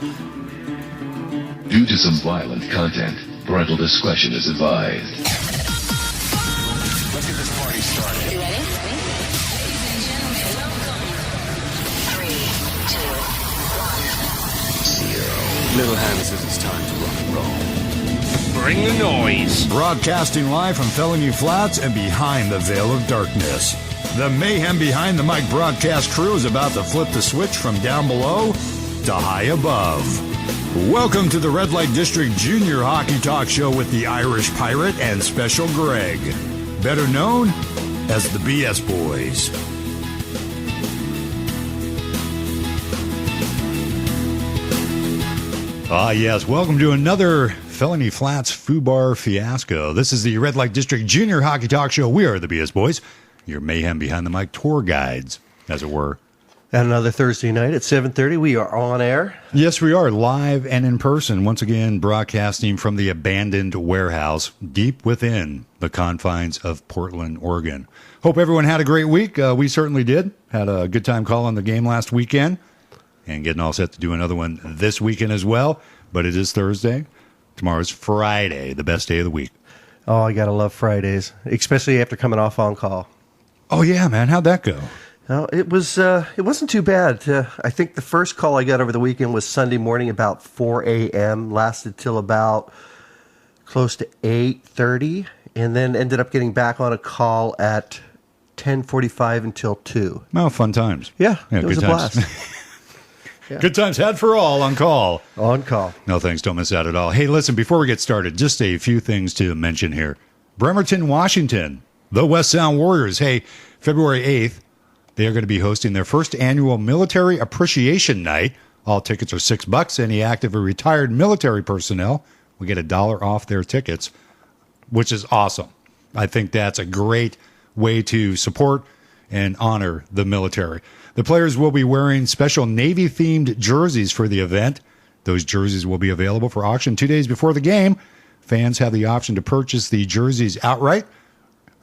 Due to some violent content, parental discretion is advised. Let's get this party started. You ready? Ladies and gentlemen, welcome. 3, 2, 1. Little Hammer says it's time to rock and roll. Bring the noise. Broadcasting live from Felony Flats and behind the veil of darkness. The Mayhem Behind the Mic broadcast crew is about to flip the switch from down below to high above. Welcome to the Red Light District Junior Hockey Talk Show with the Irish Pirate and Special Greg, better known as the BS Boys. Yes, welcome to another Felony Flats Foobar fiasco. This is the Red Light District Junior Hockey Talk Show. We are the BS Boys, your Mayhem Behind the Mic tour guides, as it were. And another Thursday night at 7:30, we are on air. Yes, we are, live and in person, once again broadcasting from the abandoned warehouse deep within the confines of Portland, Oregon. Hope everyone had a great week. We certainly did. Had a good time calling the game last weekend and getting all set to do another one this weekend as well. But it is Thursday. Tomorrow's Friday, the best day of the week. Oh, I gotta love Fridays, especially after coming off on call. Oh, yeah, man. How'd that go? No, it wasn't too bad. I think the first call I got over the weekend was Sunday morning about 4 a.m., lasted till about close to 8:30, and then ended up getting back on a call at 10:45 until 2. Oh, fun times. Yeah, it was good a times. blast. Yeah. Good times had for all on call. On call. No thanks, don't miss out at all. Hey, listen, before we get started, just a few things to mention here. Bremerton, Washington, the West Sound Warriors. Hey, February 8th, they are going to be hosting their first annual Military Appreciation Night. All tickets are $6. Any active or retired military personnel will get $1 off their tickets, which is awesome. I think that's a great way to support and honor the military. The players will be wearing special Navy-themed jerseys for the event. Those jerseys will be available for auction 2 days before the game. Fans have the option to purchase the jerseys outright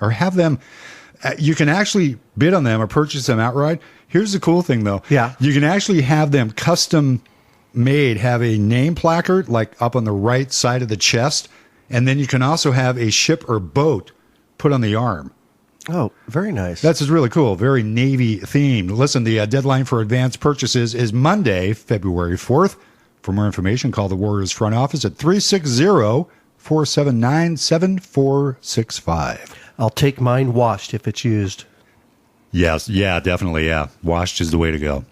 or have them. You can actually bid on them or purchase them outright. Here's the cool thing, though. Yeah. You can actually have them custom made, have a name placard like up on the right side of the chest, and then you can also have a ship or boat put on the arm. Oh, very nice. That's just really cool. Very Navy themed. Listen, the deadline for advance purchases is Monday, February 4th. For more information, call the Warriors front office at 360-479-7465. I'll take mine washed if it's used. Yes, yeah, definitely, yeah. Washed is the way to go.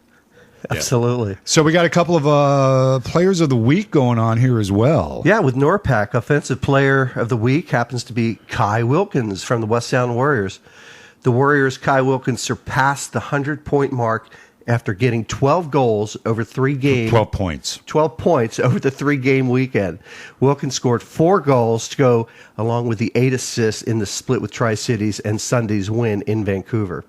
Absolutely. So we got a couple of players of the week going on here as well. Yeah, with NORPAC, Offensive Player of the Week happens to be Kai Wilkins from the West Sound Warriors. The Warriors' Kai Wilkins surpassed the 100-point mark after getting 12 goals over 3 games. 12 points. 12 points over the 3-game weekend. Wilkins scored 4 goals to go along with the 8 assists in the split with Tri-Cities and Sunday's win in Vancouver.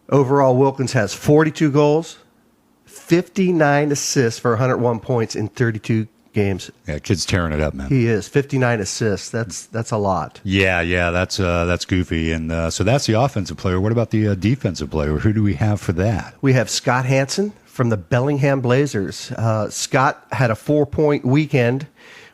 Overall, Wilkins has 42 goals, 59 assists for 101 points in 32 games. Yeah, kid's tearing it up, man. He is. 59 assists. That's a lot. Yeah, that's goofy. And so that's the offensive player. What about the defensive player? Who do we have for that? We have Scott Hansen from the Bellingham Blazers. Scott had a 4-point weekend,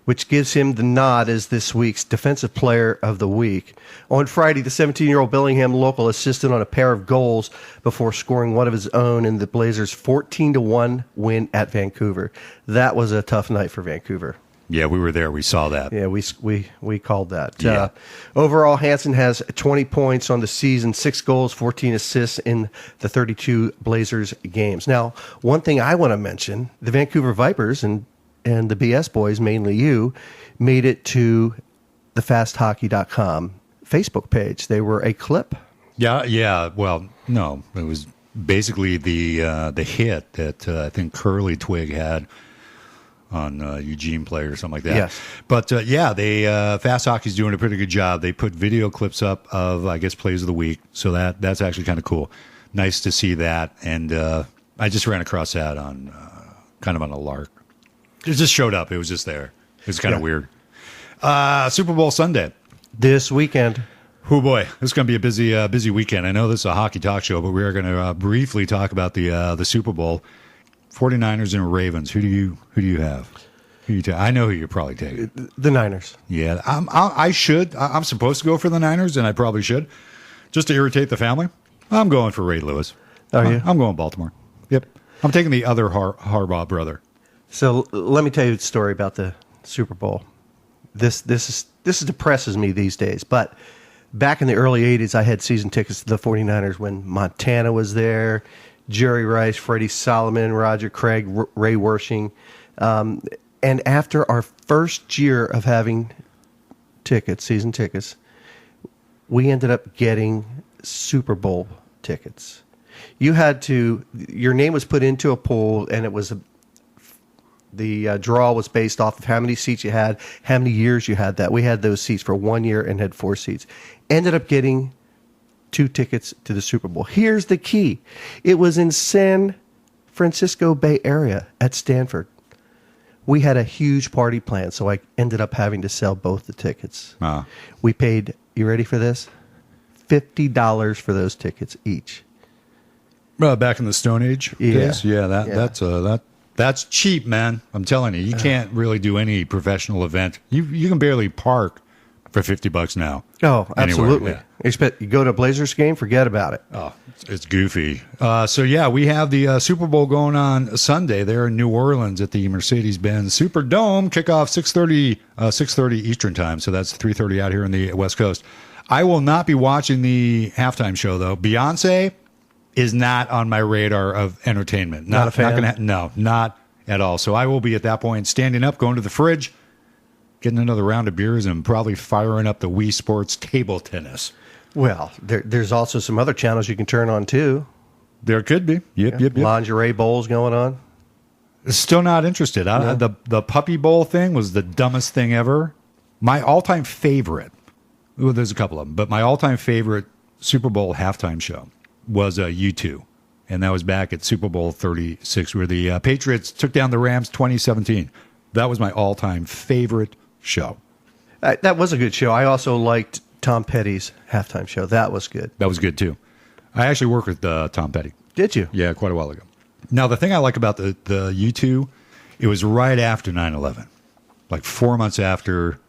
which gives him the nod as this week's Defensive Player of the Week. On Friday, the 17-year-old Bellingham local assisted on a pair of goals before scoring one of his own in the Blazers' 14-1 win at Vancouver. That was a tough night for Vancouver. Yeah, we were there. We saw that. Yeah, we called that. Yeah. Overall, Hansen has 20 points on the season, 6 goals, 14 assists in the 32 Blazers games. Now, one thing I want to mention, the Vancouver Vipers and the BS Boys, mainly you, made it to the FastHockey.com Facebook page. They were a clip. Yeah. Well, no, it was basically the hit that I think Curly Twig had on Eugene Play or something like that. Yes. But they Fast Hockey's doing a pretty good job. They put video clips up of, I guess, plays of the week. So that's actually kind of cool. Nice to see that. And I just ran across that on kind of on a lark. It just showed up. It was just there. It was kind of weird. Super Bowl Sunday. This weekend. Oh boy, this is going to be a busy weekend. I know this is a hockey talk show, but we are going to briefly talk about the Super Bowl. 49ers and Ravens. Who do you have? Who you I know who you're probably taking. The Niners. Yeah, I should. I'm supposed to go for the Niners, and I probably should, just to irritate the family. I'm going for Ray Lewis. Are you? I'm going Baltimore. Yep. I'm taking the other Harbaugh brother. So let me tell you a story about the Super Bowl. This depresses me these days, but back in the early 80s, I had season tickets to the 49ers when Montana was there, Jerry Rice, Freddie Solomon, Roger Craig, Ray Wersching. And after our first year of having season tickets, we ended up getting Super Bowl tickets. Your name was put into a pool, and it was the draw was based off of how many seats you had, how many years you had that. We had those seats for 1 year and had 4 seats. Ended up getting 2 tickets to the Super Bowl. Here's the key. It was in San Francisco Bay Area at Stanford. We had a huge party planned, so I ended up having to sell both the tickets. We paid, you ready for this? $50 for those tickets each. Back in the Stone Age days? Yeah. That's cheap, man. I'm telling you. You can't really do any professional event. You can barely park for $50 now. Oh, absolutely. Anywhere, You go to a Blazers game, forget about it. Oh, it's goofy. So, yeah, we have the Super Bowl going on Sunday there in New Orleans at the Mercedes-Benz Superdome. Kickoff 6:30 Eastern time, so that's 3:30 out here on the West Coast. I will not be watching the halftime show, though. Beyonce is not on my radar of entertainment. Not a fan? Not at all. So I will be at that point standing up, going to the fridge, getting another round of beers, and probably firing up the Wii Sports table tennis. Well, there's also some other channels you can turn on, too. There could be. Yep. Lingerie bowls going on. Still not interested. The Puppy Bowl thing was the dumbest thing ever. My all-time favorite, well, there's a couple of them, but my all-time favorite Super Bowl halftime show was U2. And that was back at Super Bowl 36, where the Patriots took down the Rams 2017. That was my all-time favorite show. That was a good show. I also liked Tom Petty's halftime show. That was good. That was good, too. I actually worked with Tom Petty. Did you? Yeah, quite a while ago. Now, the thing I like about the U2, it was right after 9/11, like 4 months after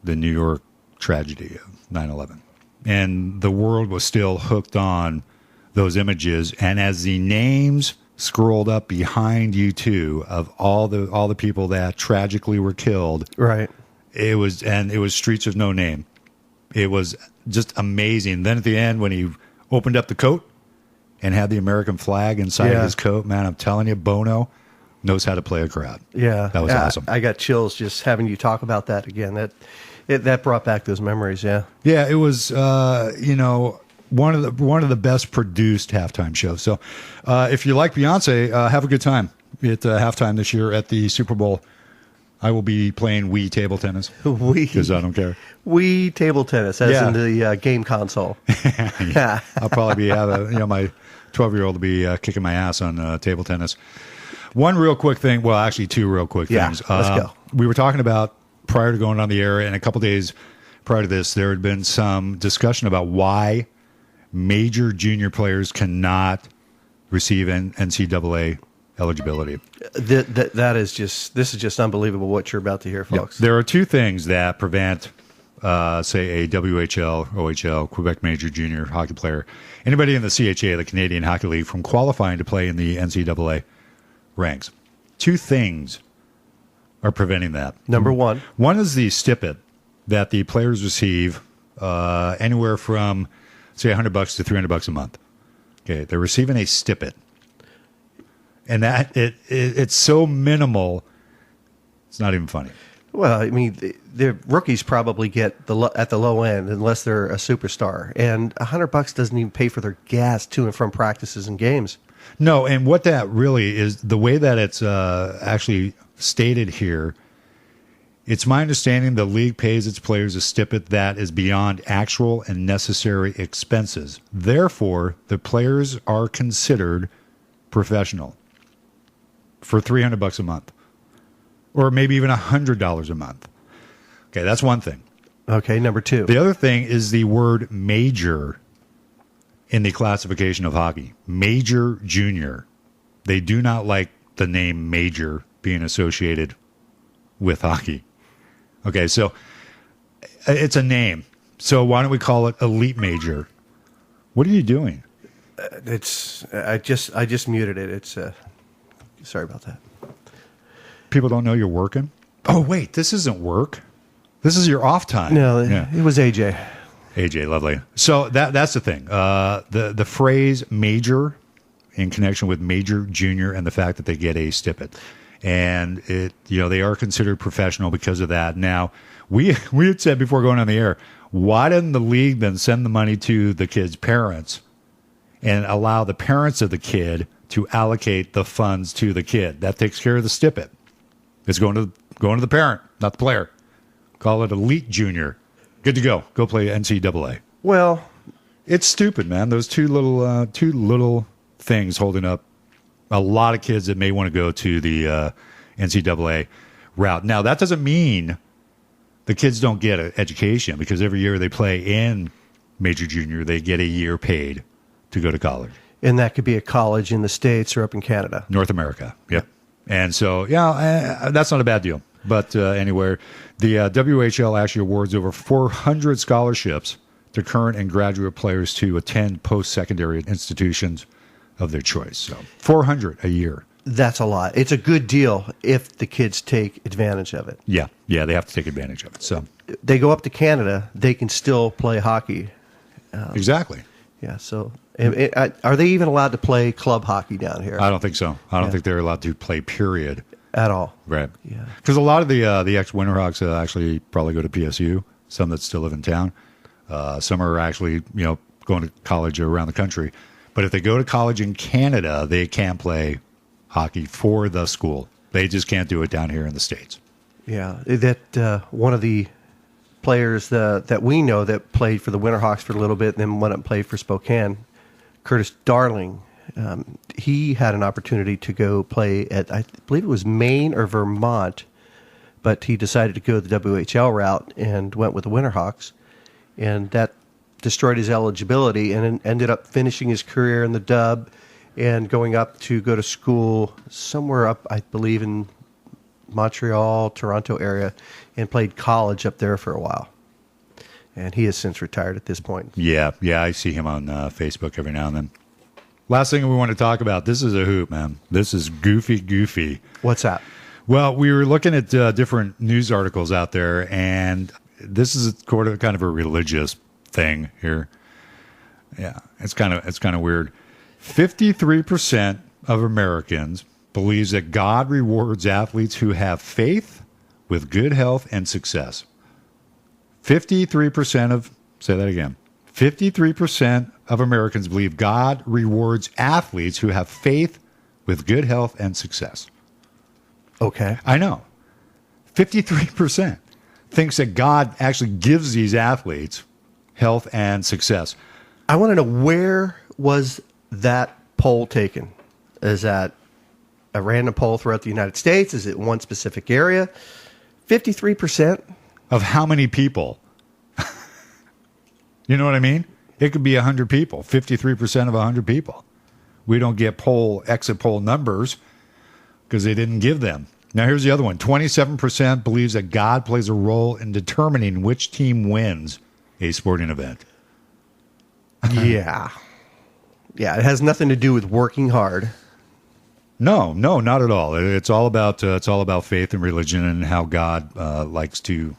the New York tragedy of 9/11. And the world was still hooked on those images. And as the names scrolled up behind U2 of all the people that tragically were killed, right? It was Streets of No Name. It was just amazing. Then at the end, when he opened up the coat and had the American flag inside of his coat, man, I'm telling you, Bono knows how to play a crowd. Yeah, that was awesome. I got chills just having you talk about that again. That brought back those memories. Yeah, it was one of the best produced halftime shows. So if you like Beyonce, have a good time at halftime this year at the Super Bowl. I will be playing Wii table tennis. Because I don't care. Wii table tennis, as in the game console. I'll probably be my 12-year-old will be kicking my ass on table tennis. One real quick thing. Well, actually, 2 real quick things. Let's go. We were talking about prior to going on the air, and a couple days prior to this, there had been some discussion about why major junior players cannot receive NCAA eligibility. This is just unbelievable what you're about to hear, folks. There are 2 things that prevent, say, a WHL, OHL, Quebec Major Junior hockey player, anybody in the CHA, the Canadian Hockey League, from qualifying to play in the NCAA ranks. 2 things are preventing that. Number one is the stipend that the players receive, anywhere from, say, $100 to $300 a month. Okay, they're receiving a stipend. And that it's so minimal, it's not even funny. Well, I mean, the rookies probably get at the low end unless they're a superstar, and $100 doesn't even pay for their gas to and from practices and games. No, and what that really is, the way that it's actually stated here, it's my understanding the league pays its players a stipend that is beyond actual and necessary expenses. Therefore, the players are considered professional for $300 a month, or maybe even $100 a month. Okay, that's one thing. Okay, number 2. The other thing is the word major in the classification of hockey. Major, junior. They do not like the name major being associated with hockey. Okay, so it's a name. So why don't we call it elite major? What are you doing? I just muted it. It's sorry about that. People don't know you're working? Oh, wait, this isn't work. This is your off time. No, Yeah. it was AJ. AJ, lovely. So that's the thing. The phrase major in connection with major, junior, and the fact that they get a stipend. And they are considered professional because of that. Now, we had said before going on the air, why didn't the league then send the money to the kid's parents and allow the parents of the kid to allocate the funds to the kid? That takes care of the stipend. It's going to the parent, not the player. Call it elite junior. Good to go. Go play NCAA. Well, it's stupid, man. Those two little things holding up a lot of kids that may want to go to the NCAA route. Now, that doesn't mean the kids don't get an education, because every year they play in major junior, they get a year paid to go to college. And that could be a college in the States or up in Canada. North America, yep. And so, that's not a bad deal. But anyway, the WHL actually awards over 400 scholarships to current and graduate players to attend post-secondary institutions of their choice. So 400 a year. That's a lot. It's a good deal if the kids take advantage of it. Yeah, they have to take advantage of it. So they go up to Canada, they can still play hockey. Exactly. Yeah, so are they even allowed to play club hockey down here? I don't think so. I don't think they're allowed to play, period. At all. Right. Yeah. Because a lot of the ex-Winterhawks actually probably go to PSU, some that still live in town. Some are actually, going to college around the country. But if they go to college in Canada, they can play hockey for the school. They just can't do it down here in the States. Yeah. That one of the players that we know that played for the Winterhawks for a little bit and then went up and played for Spokane, Curtis Darling, he had an opportunity to go play at, I believe it was Maine or Vermont, but he decided to go the WHL route and went with the Winterhawks, and that destroyed his eligibility, and ended up finishing his career in the Dub and going up to go to school somewhere up, I believe, in Montreal, Toronto area, and played college up there for a while. And he has since retired at this point. Yeah, I see him on Facebook every now and then. Last thing we want to talk about, this is a hoop, man. This is goofy. What's that? Well, we were looking at different news articles out there, and this is kind of a religious thing here. Yeah, it's kind of weird. 53% of Americans believes that God rewards athletes who have faith with good health and success. 53% of Americans believe God rewards athletes who have faith with good health and success. Okay. I know. 53% thinks that God actually gives these athletes health and success. I want to know, where was that poll taken? Is that a random poll throughout the United States? Is it one specific area? 53%? Of how many people? You know what I mean? It could be 100 people, 53% of 100 people. We don't get exit poll numbers because they didn't give them. Now, here's the other one. 27% believes that God plays a role in determining which team wins a sporting event. Yeah. Yeah, it has nothing to do with working hard. No, not at all. It's all about faith and religion and how God likes to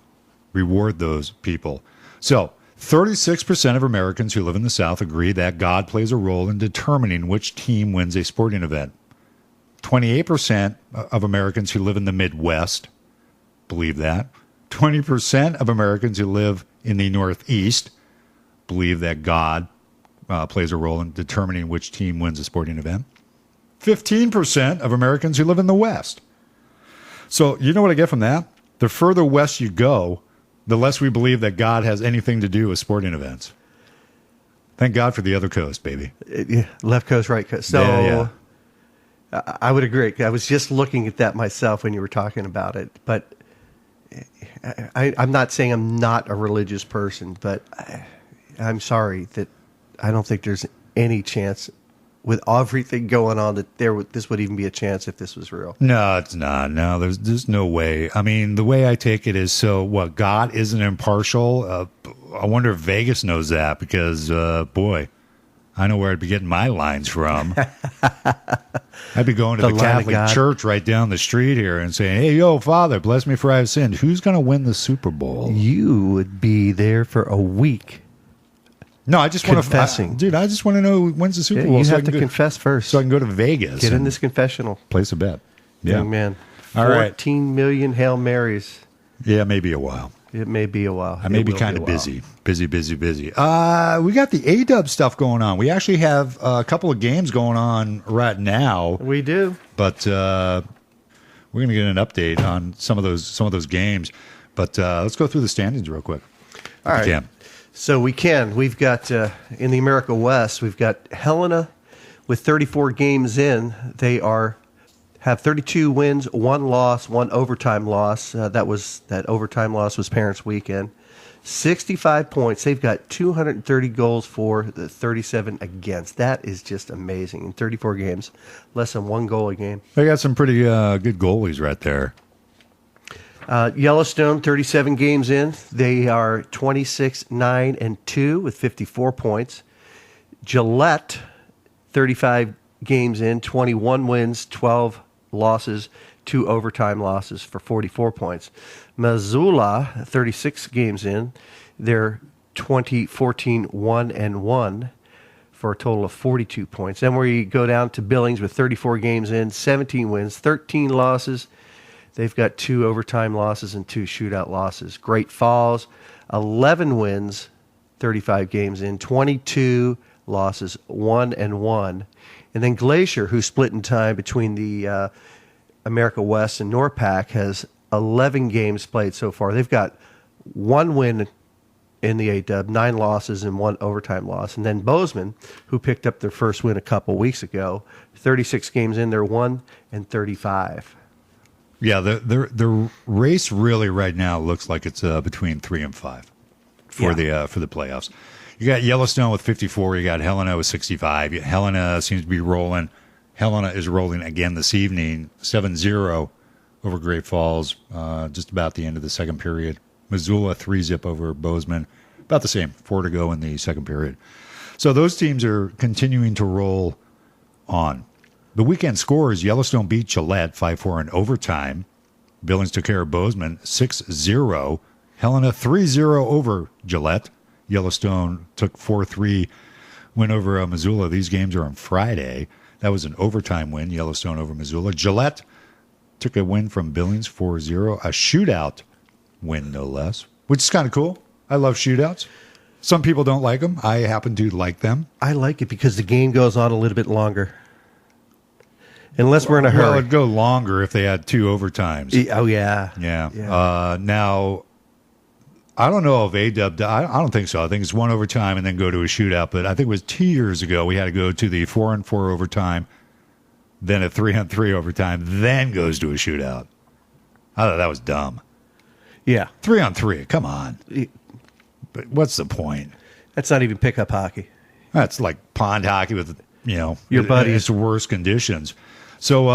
reward those people. So 36% of Americans who live in the South agree that God plays a role in determining which team wins a sporting event. 28% of Americans who live in the Midwest believe that. 20% of Americans who live in the Northeast believe that God plays a role in determining which team wins a sporting event. 15% of Americans who live in the West. So you know what I get from that? The further west you go, the less we believe that God has anything to do with sporting events. Thank God for the other coast, baby. Left coast, right coast. So yeah. I would agree. I was just looking at that myself when you were talking about it. But I'm not saying I'm not a religious person, but I'm sorry that I don't think there's any chance with everything going on that this would even be a chance if this was real. No, it's not. No, there's no way. I mean, the way I take it is, so what? God isn't impartial. I wonder if Vegas knows that because, boy, I know where I'd be getting my lines from. I'd be going to the Catholic Church right down the street here and saying, "Hey, yo, Father, bless me for I have sinned. Who's going to win the Super Bowl?" You would be there for a week. No, I just want confessing. Dude, I just want to know who wins the Super Bowl. You have to confess first. So I can go to Vegas. Get in this confessional. Place a bet. Yeah. Young man. All right. 14 million Hail Marys. Yeah, maybe a while. It may be a while. I may be kind of busy. Busy. We got the A-Dub stuff going on. We actually have a couple of games going on right now. We do. But we're going to get an update on some of those games. But let's go through the standings real quick. All right. So we can. We've got, in the America West, we've got Helena with 34 games in. They have 32 wins, 1 loss, 1 overtime loss. That overtime loss was Parents' Weekend. 65 points. They've got 230 goals for, 37 against. That is just amazing. In 34 games, less than 1 goal a game. They got some pretty good goalies right there. Yellowstone, 37 games in. They are 26-9-2 with 54 points. Gillette, 35 games in, 21 wins, 12 losses, 2 overtime losses for 44 points. Missoula, 36 games in. They're 1-1 for a total of 42 points. Then we go down to Billings with 34 games in, 17 wins, 13 losses. They've got 2 overtime losses and 2 shootout losses. Great Falls, 11 wins, 35 games in, 22 losses, 1-1. And then Glacier, who split in time between the America West and NORPAC, has 11 games played so far. They've got 1 win in the A-Dub, 9 losses and 1 overtime loss. And then Bozeman, who picked up their first win a couple weeks ago, 36 games in, they're 1-35. Yeah, the race really right now looks like it's between 3 and 5 for the playoffs. You got Yellowstone with 54. You got Helena with 65. Helena seems to be rolling. Helena is rolling again this evening, 7-0 over Great Falls, just about the end of the second period. Missoula 3-0 over Bozeman, about the same, 4 to go in the second period. So those teams are continuing to roll on. The weekend scores: Yellowstone beat Gillette 5-4 in overtime. Billings took care of Bozeman 6-0. Helena 3-0 over Gillette. Yellowstone took 4-3 win over Missoula. These games are on Friday. That was an overtime win, Yellowstone over Missoula. Gillette took a win from Billings 4-0. A shootout win, no less, which is kind of cool. I love shootouts. Some people don't like them. I happen to like them. I like it because the game goes on a little bit longer. Unless we're in a hurry. Well, it'd go longer if they had 2 overtimes. Oh, yeah. Yeah. Now, I don't know if A-Dub, I don't think so. I think it's 1 overtime and then go to a shootout. But I think it was 2 years ago we had to go to the 4-on-4 overtime, then a 3-on-3 overtime, then goes to a shootout. I thought that was dumb. Yeah. 3-on-3, come on. But what's the point? That's not even pickup hockey. That's like pond hockey with, your buddies. It's worse conditions. So,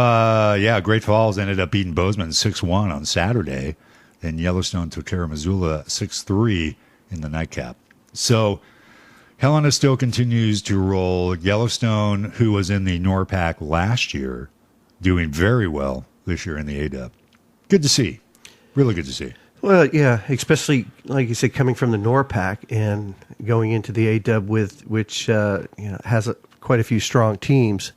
Great Falls ended up beating Bozeman 6-1 on Saturday. Then Yellowstone took care of Missoula 6-3 in the nightcap. So Helena still continues to roll. Yellowstone, who was in the NORPAC last year, doing very well this year in the A-Dub. Good to see. Really good to see. Well, yeah, especially, like you said, coming from the NORPAC and going into the A-Dub which has quite a few strong teams.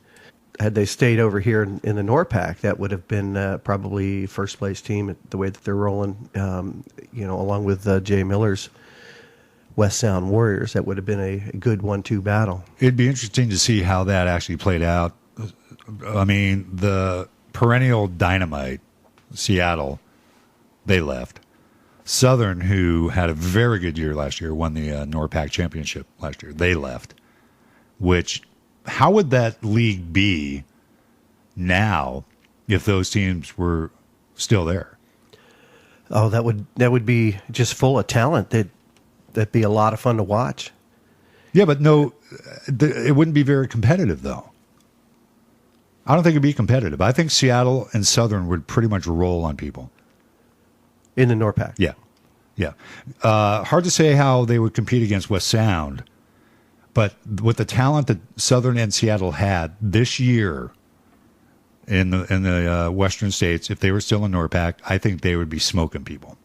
Had they stayed over here in the NORPAC, that would have been probably first place team the way that they're rolling, along with Jay Miller's West Sound Warriors. That would have been a good 1-2 battle. It'd be interesting to see how that actually played out. I mean, the perennial dynamite, Seattle, they left. Southern, who had a very good year last year, won the NORPAC championship last year. They left, how would that league be now if those teams were still there? Oh, that would be just full of talent. That'd be a lot of fun to watch. Yeah, but no, it wouldn't be very competitive, though. I don't think it'd be competitive. I think Seattle and Southern would pretty much roll on people. In the NORPAC. Yeah. Yeah. Hard to say how they would compete against West Sound, but with the talent that Southern and Seattle had this year in the Western states, if they were still in NORPAC, I think they would be smoking people.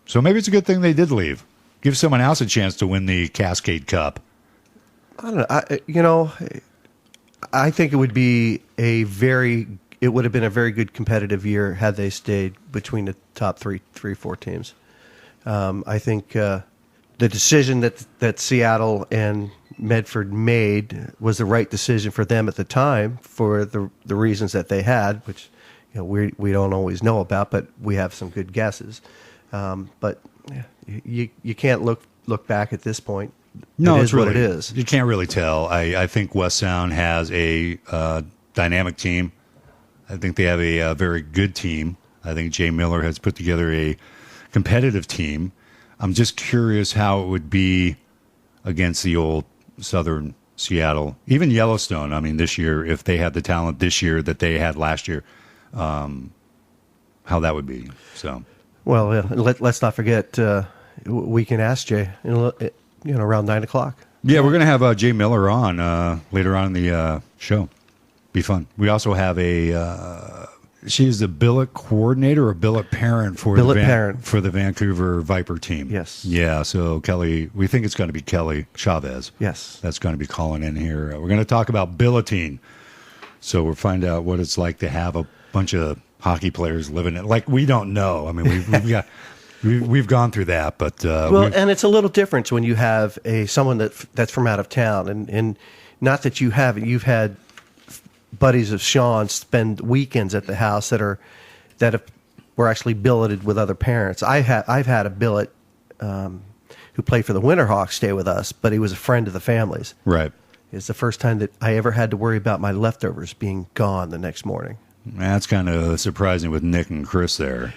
So maybe it's a good thing they did leave. Give someone else a chance to win the Cascade Cup. I don't know. I think it would have been a very good competitive year had they stayed between the top three, 4 teams. I think the decision that Seattle and Medford made was the right decision for them at the time for the reasons that they had, which we don't always know about, but we have some good guesses. But you can't look back at this point. No, it it's is what it is. You can't really tell. I think West Sound has a dynamic team. I think they have a very good team. I think Jay Miller has put together a competitive team. I'm just curious how it would be against the old Southern Seattle, even Yellowstone. I mean, this year, if they had the talent this year that they had last year, how that would be. So, well, let's not forget we can ask Jay. Around 9 o'clock. Yeah, we're going to have Jay Miller on later on in the show. Be fun. We also have she's the billet coordinator or billet parent for for the Vancouver Viper team. Yes. Yeah, so Kelly, we think it's going to be Kelly Chavez. Yes. That's going to be calling in here. We're going to talk about billeting. So we'll find out what it's like to have a bunch of hockey players living it. Like, we don't know. I mean, we've got... We've gone through that, but and it's a little different when you have someone that's from out of town, and not that you haven't. You've had buddies of Sean spend weekends at the house were actually billeted with other parents. I've had a billet who played for the Winterhawks stay with us, but he was a friend of the family's. Right. It's the first time that I ever had to worry about my leftovers being gone the next morning. That's kind of surprising with Nick and Chris there.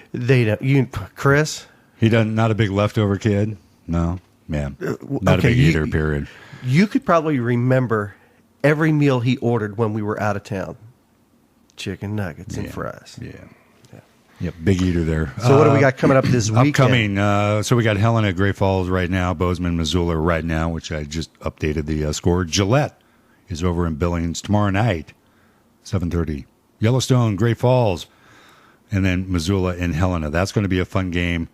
Chris. Not a big leftover kid? No? Man. Not a big eater, period. You could probably remember every meal he ordered when we were out of town. Chicken nuggets and fries. Yeah. Yep, big eater there. So what do we got coming up this weekend? Upcoming, so we got Helena at Great Falls right now, Bozeman, Missoula right now, which I just updated the score. Gillette is over in Billings tomorrow night, 7:30. Yellowstone, Great Falls, and then Missoula and Helena. That's going to be a fun game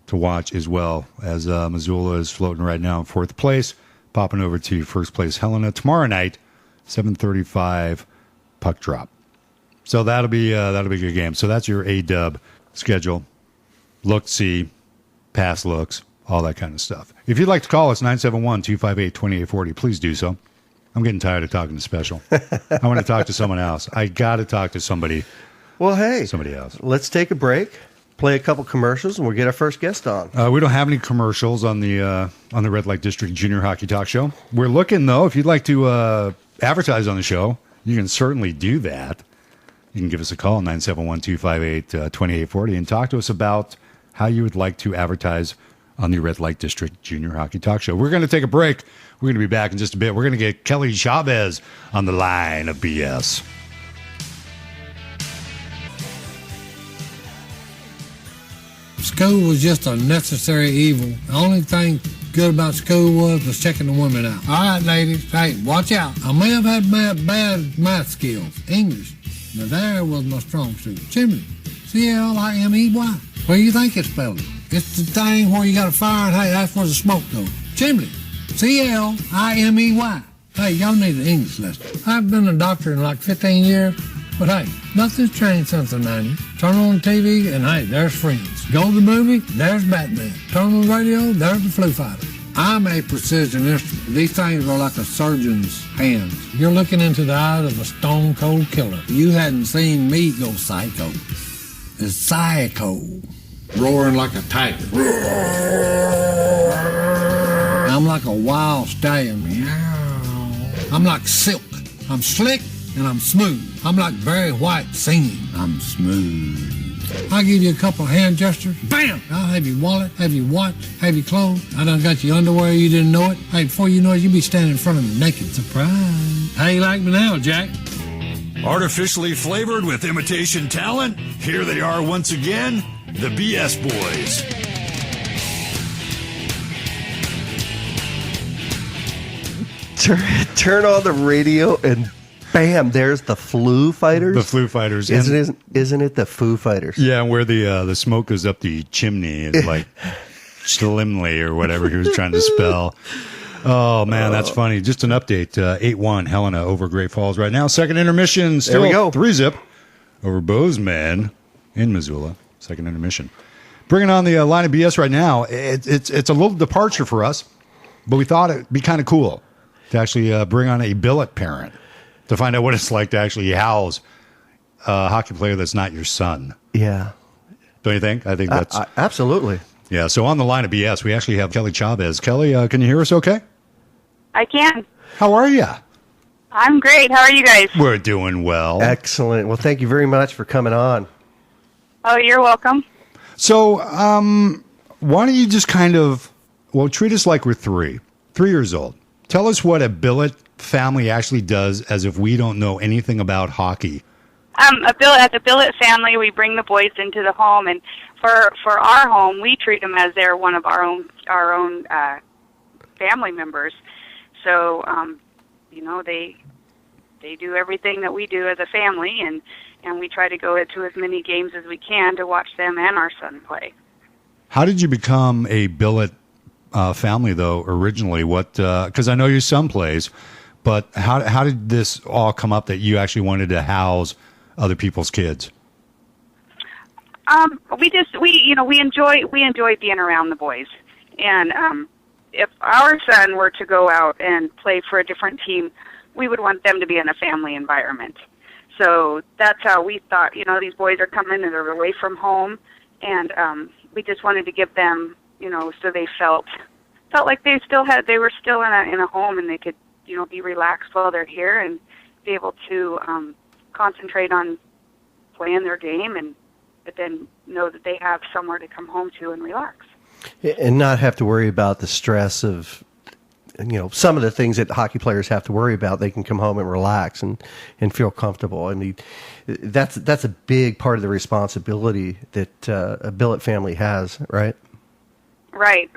to watch as well, as Missoula is floating right now in 4th place, popping over to 1st place Helena tomorrow night, 7:35 puck drop. So that'll be a good game. So that's your A-dub schedule. Look, see, pass looks, all that kind of stuff. If you'd like to call us, 971-258-2840, please do so. I'm getting tired of talking to Special. I want to talk to someone else. I got to talk to somebody. Well, hey. Somebody else. Let's take a break, play a couple commercials, and we'll get our first guest on. We don't have any commercials on the Red Light District Junior Hockey Talk Show. We're looking, though, if you'd like to advertise on the show, you can certainly do that. You can give us a call, 971-258-2840, and talk to us about how you would like to advertise on the Red Light District Junior Hockey Talk Show. We're going to take a break. We're going to be back in just a bit. We're going to get Kelly Chavez on the line of BS. School was just a necessary evil. The only thing good about school was checking the women out. All right, ladies, hey, watch out. I may have had bad math skills, English, but there was my strong suit. Chimney, C-L-I-M-E-Y. Where do you think it's spelled? It's the thing where you got a fire and, hey, that's where the smoke goes. Chimney, C-L-I-M-E-Y. Hey, y'all need an English lesson. I've been a doctor in like 15 years, but hey, nothing's changed since the 90s. Turn on the TV and, hey, there's Friends. Go to the movie, there's Batman. Turn on the radio, there's the Flu Fighter. I'm a precision instrument. These things are like a surgeon's hands. You're looking into the eyes of a stone-cold killer. You hadn't seen me go psycho. It's psycho. Roaring like a tiger. I'm like a wild stallion. I'm like silk. I'm slick and I'm smooth. I'm like Barry White singing. I'm smooth. I'll give you a couple of hand gestures. Bam! I'll have your wallet, have your watch, have your clothes. I done got your underwear, you didn't know it. Hey, before you know it, you'll be standing in front of me naked. Surprise. How you like me now, Jack? Artificially flavored with imitation talent, here they are once again, the BS Boys. Turn on the radio and bam, there's the Foo Fighters. The Foo Fighters. Isn't it the Foo Fighters? Yeah, where the smoke goes up the chimney and like Slimley or whatever he was trying to spell. Oh, man, that's funny. Just an update. 8-1 Helena over Great Falls right now. Second intermission. Still There we go. 3-zip over Bozeman in Missoula. Second intermission. Bringing on the line of BS right now. It's a little departure for us, but we thought it'd be kind of cool to actually bring on a billet parent to find out what it's like to actually house a hockey player that's not your son. Yeah. Don't you think? I think that's... absolutely. Yeah, so on the line of BS, we actually have Kelly Chavez. Kelly, can you hear us okay? I can. How are you? I'm great. How are you guys? We're doing well. Excellent. Well, thank you very much for coming on. Oh, you're welcome. So, why don't you just kind of, treat us like we're 3 years old. Tell us what a billet family actually does as if we don't know anything about hockey. At the billet family, we bring the boys into the home, and for our home, we treat them as they're one of our own family members. So, they do everything that we do as a family, and we try to go to as many games as we can to watch them and our son play. How did you become a billet family, though, originally? Because I know your son plays, but how did this all come up that you actually wanted to house other people's kids? We enjoy being around the boys, and if our son were to go out and play for a different team, we would want them to be in a family environment. So that's how we thought. These boys are coming and they're away from home, and we just wanted to give them, so they felt like they were still in a home, and they could, be relaxed while they're here and be able to concentrate on playing their game, but then know that they have somewhere to come home to and relax. And not have to worry about the stress of, some of the things that hockey players have to worry about. They can come home and relax and feel comfortable. I mean, that's a big part of the responsibility that a billet family has, right? Right.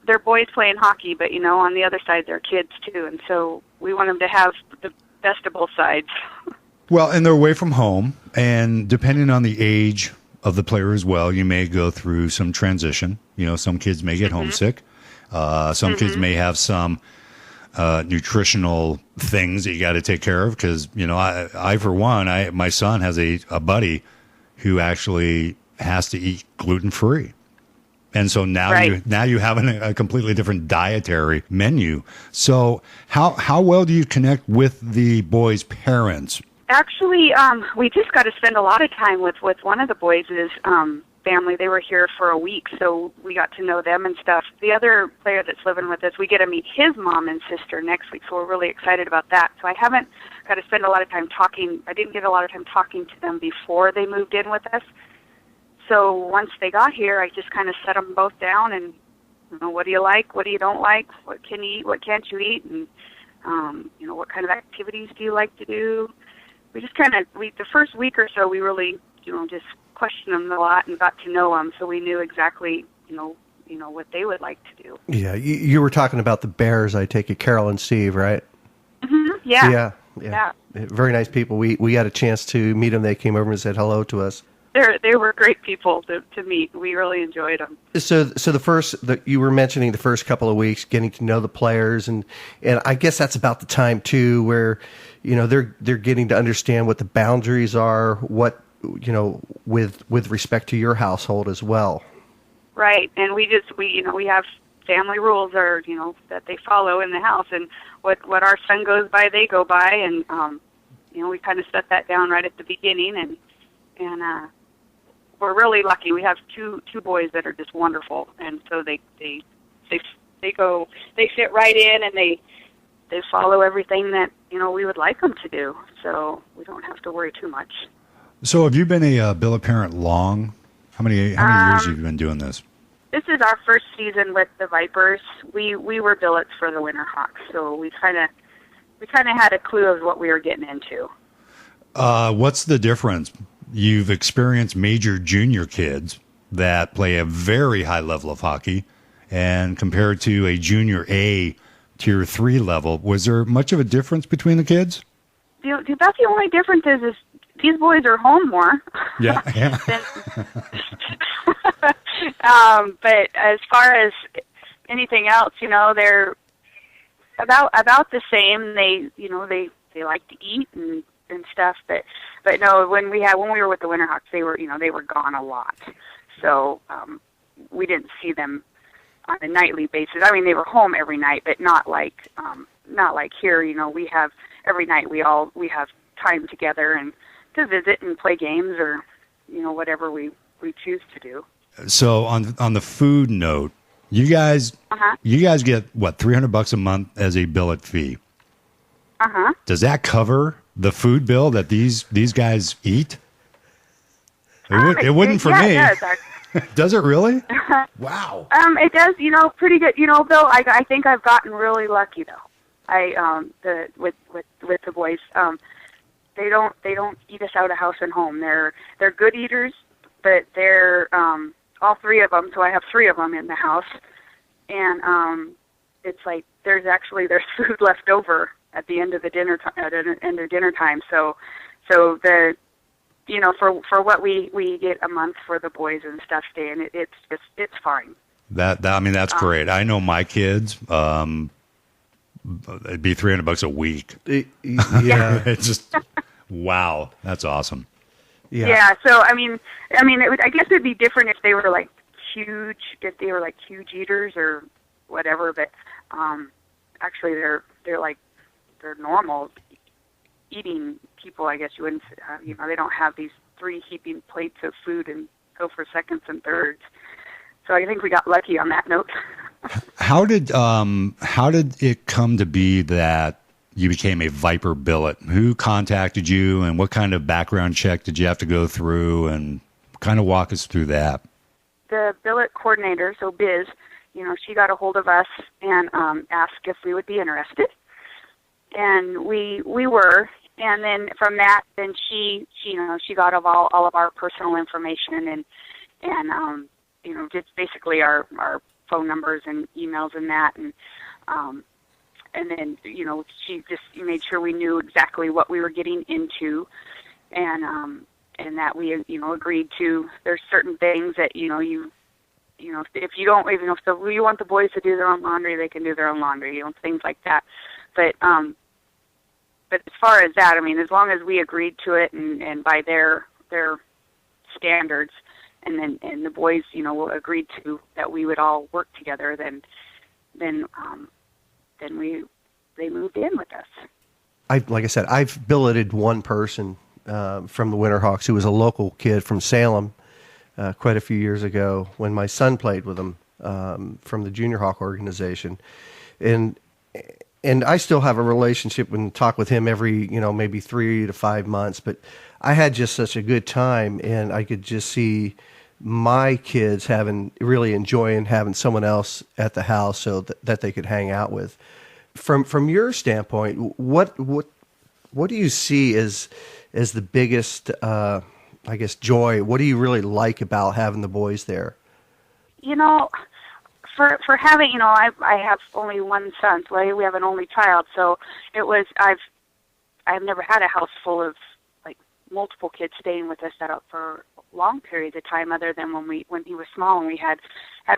They're boys playing hockey, but on the other side they're kids too, and so we want them to have the best of both sides. Well, and they're away from home, and depending on the age of the player as well, you may go through some transition. Some kids may get homesick. Some kids may have some nutritional things that you got to take care of because, I for one, my son has a buddy who actually has to eat gluten-free. And so now you have a completely different dietary menu. So how well do you connect with the boys' parents? Actually, we just got to spend a lot of time with one of the boys' family. They were here for a week, so we got to know them and stuff. The other player that's living with us, we get to meet his mom and sister next week, so we're really excited about that. So I haven't got to spend a lot of time talking. I didn't get a lot of time talking to them before they moved in with us. So once they got here, I just kind of set them both down and, what do you like? What do you don't like? What can you eat? What can't you eat? And, what kind of activities do you like to do? We just the first week or so, we really, just questioned them a lot and got to know them, so we knew exactly, what they would like to do. Yeah, you were talking about the Bears, I take it, Carol and Steve, right? Mm-hmm. Yeah. Very nice people. We had a chance to meet them. They came over and said hello to us. They were great people to meet. We really enjoyed them. So you were mentioning the first couple of weeks, getting to know the players, and I guess that's about the time too, where they're getting to understand what the boundaries are, what with respect to your household as well. Right, and we have family rules that they follow in the house, and what our son goes by, they go by, and we kind of set that down right at the beginning, and we're really lucky. We have two boys that are just wonderful, and so they fit right in, and they follow everything that we would like them to do. So we don't have to worry too much. So have you been a billet parent long? How many years have you been doing this? This is our first season with the Vipers. We were billets for the Winterhawks, so we we kind of had a clue of what we were getting into. What's the difference? You've experienced major junior kids that play a very high level of hockey, and compared to a junior A tier 3 level, was there much of a difference between the kids? About the only difference is these boys are home more. Yeah. But as far as anything else, they're about the same. They like to eat and stuff, but no, when we were with the Winterhawks, they were gone a lot. So we didn't see them on a nightly basis. I mean, they were home every night, but not like here. We have every night we have time together and to visit and play games or whatever we choose to do. So on the food note, you guys get what, $300 a month as a billet fee? Does that cover the food bill that these guys eat? It wouldn't for me. It does, does it really? Wow. It does, pretty good. Bill, I think I've gotten really lucky though. With the boys, they don't eat us out of house and home. They're good eaters, but they're all three of them. So I have three of them in the house, and it's like there's food left over at the end of the dinner time. So the for what we get a month for the boys and stuff staying, it's fine. That's great. I know my kids. It'd be $300 a week. Yeah, it's just wow. That's awesome. Yeah. So I guess it'd be different if they were like huge eaters or whatever. But actually, they're normal eating people. I guess you wouldn't. They don't have these 3 heaping plates of food and go for seconds and thirds. So I think we got lucky on that note. How did it come to be that you became a Viper billet? Who contacted you, and what kind of background check did you have to go through, and kind of walk us through that? The billet coordinator, so Biz, she got a hold of us and asked if we would be interested, and we were. And then from that, then she got all of our personal information and just basically our phone numbers and emails and that, and then she just made sure we knew exactly what we were getting into, and that we agreed to. There's certain things that if you want the boys to do their own laundry, they can do their own laundry, things like that. But as far as that, as long as we agreed to it and by their standards, and the boys, agreed to that we would all work together, then they moved in with us. Like I said, I've billeted one person from the Winterhawks who was a local kid from Salem quite a few years ago when my son played with them from the Junior Hawk organization, and I still have a relationship and talk with him every maybe 3 to 5 months. But I had just such a good time, and I could just see my kids really enjoying having someone else at the house so that they could hang out with. From your standpoint, what do you see as the biggest joy? What do you really like about having the boys there? For having I have only one son, so we have an only child. So I've never had a house full of multiple kids staying with us for long periods of time, other than when he was small and we had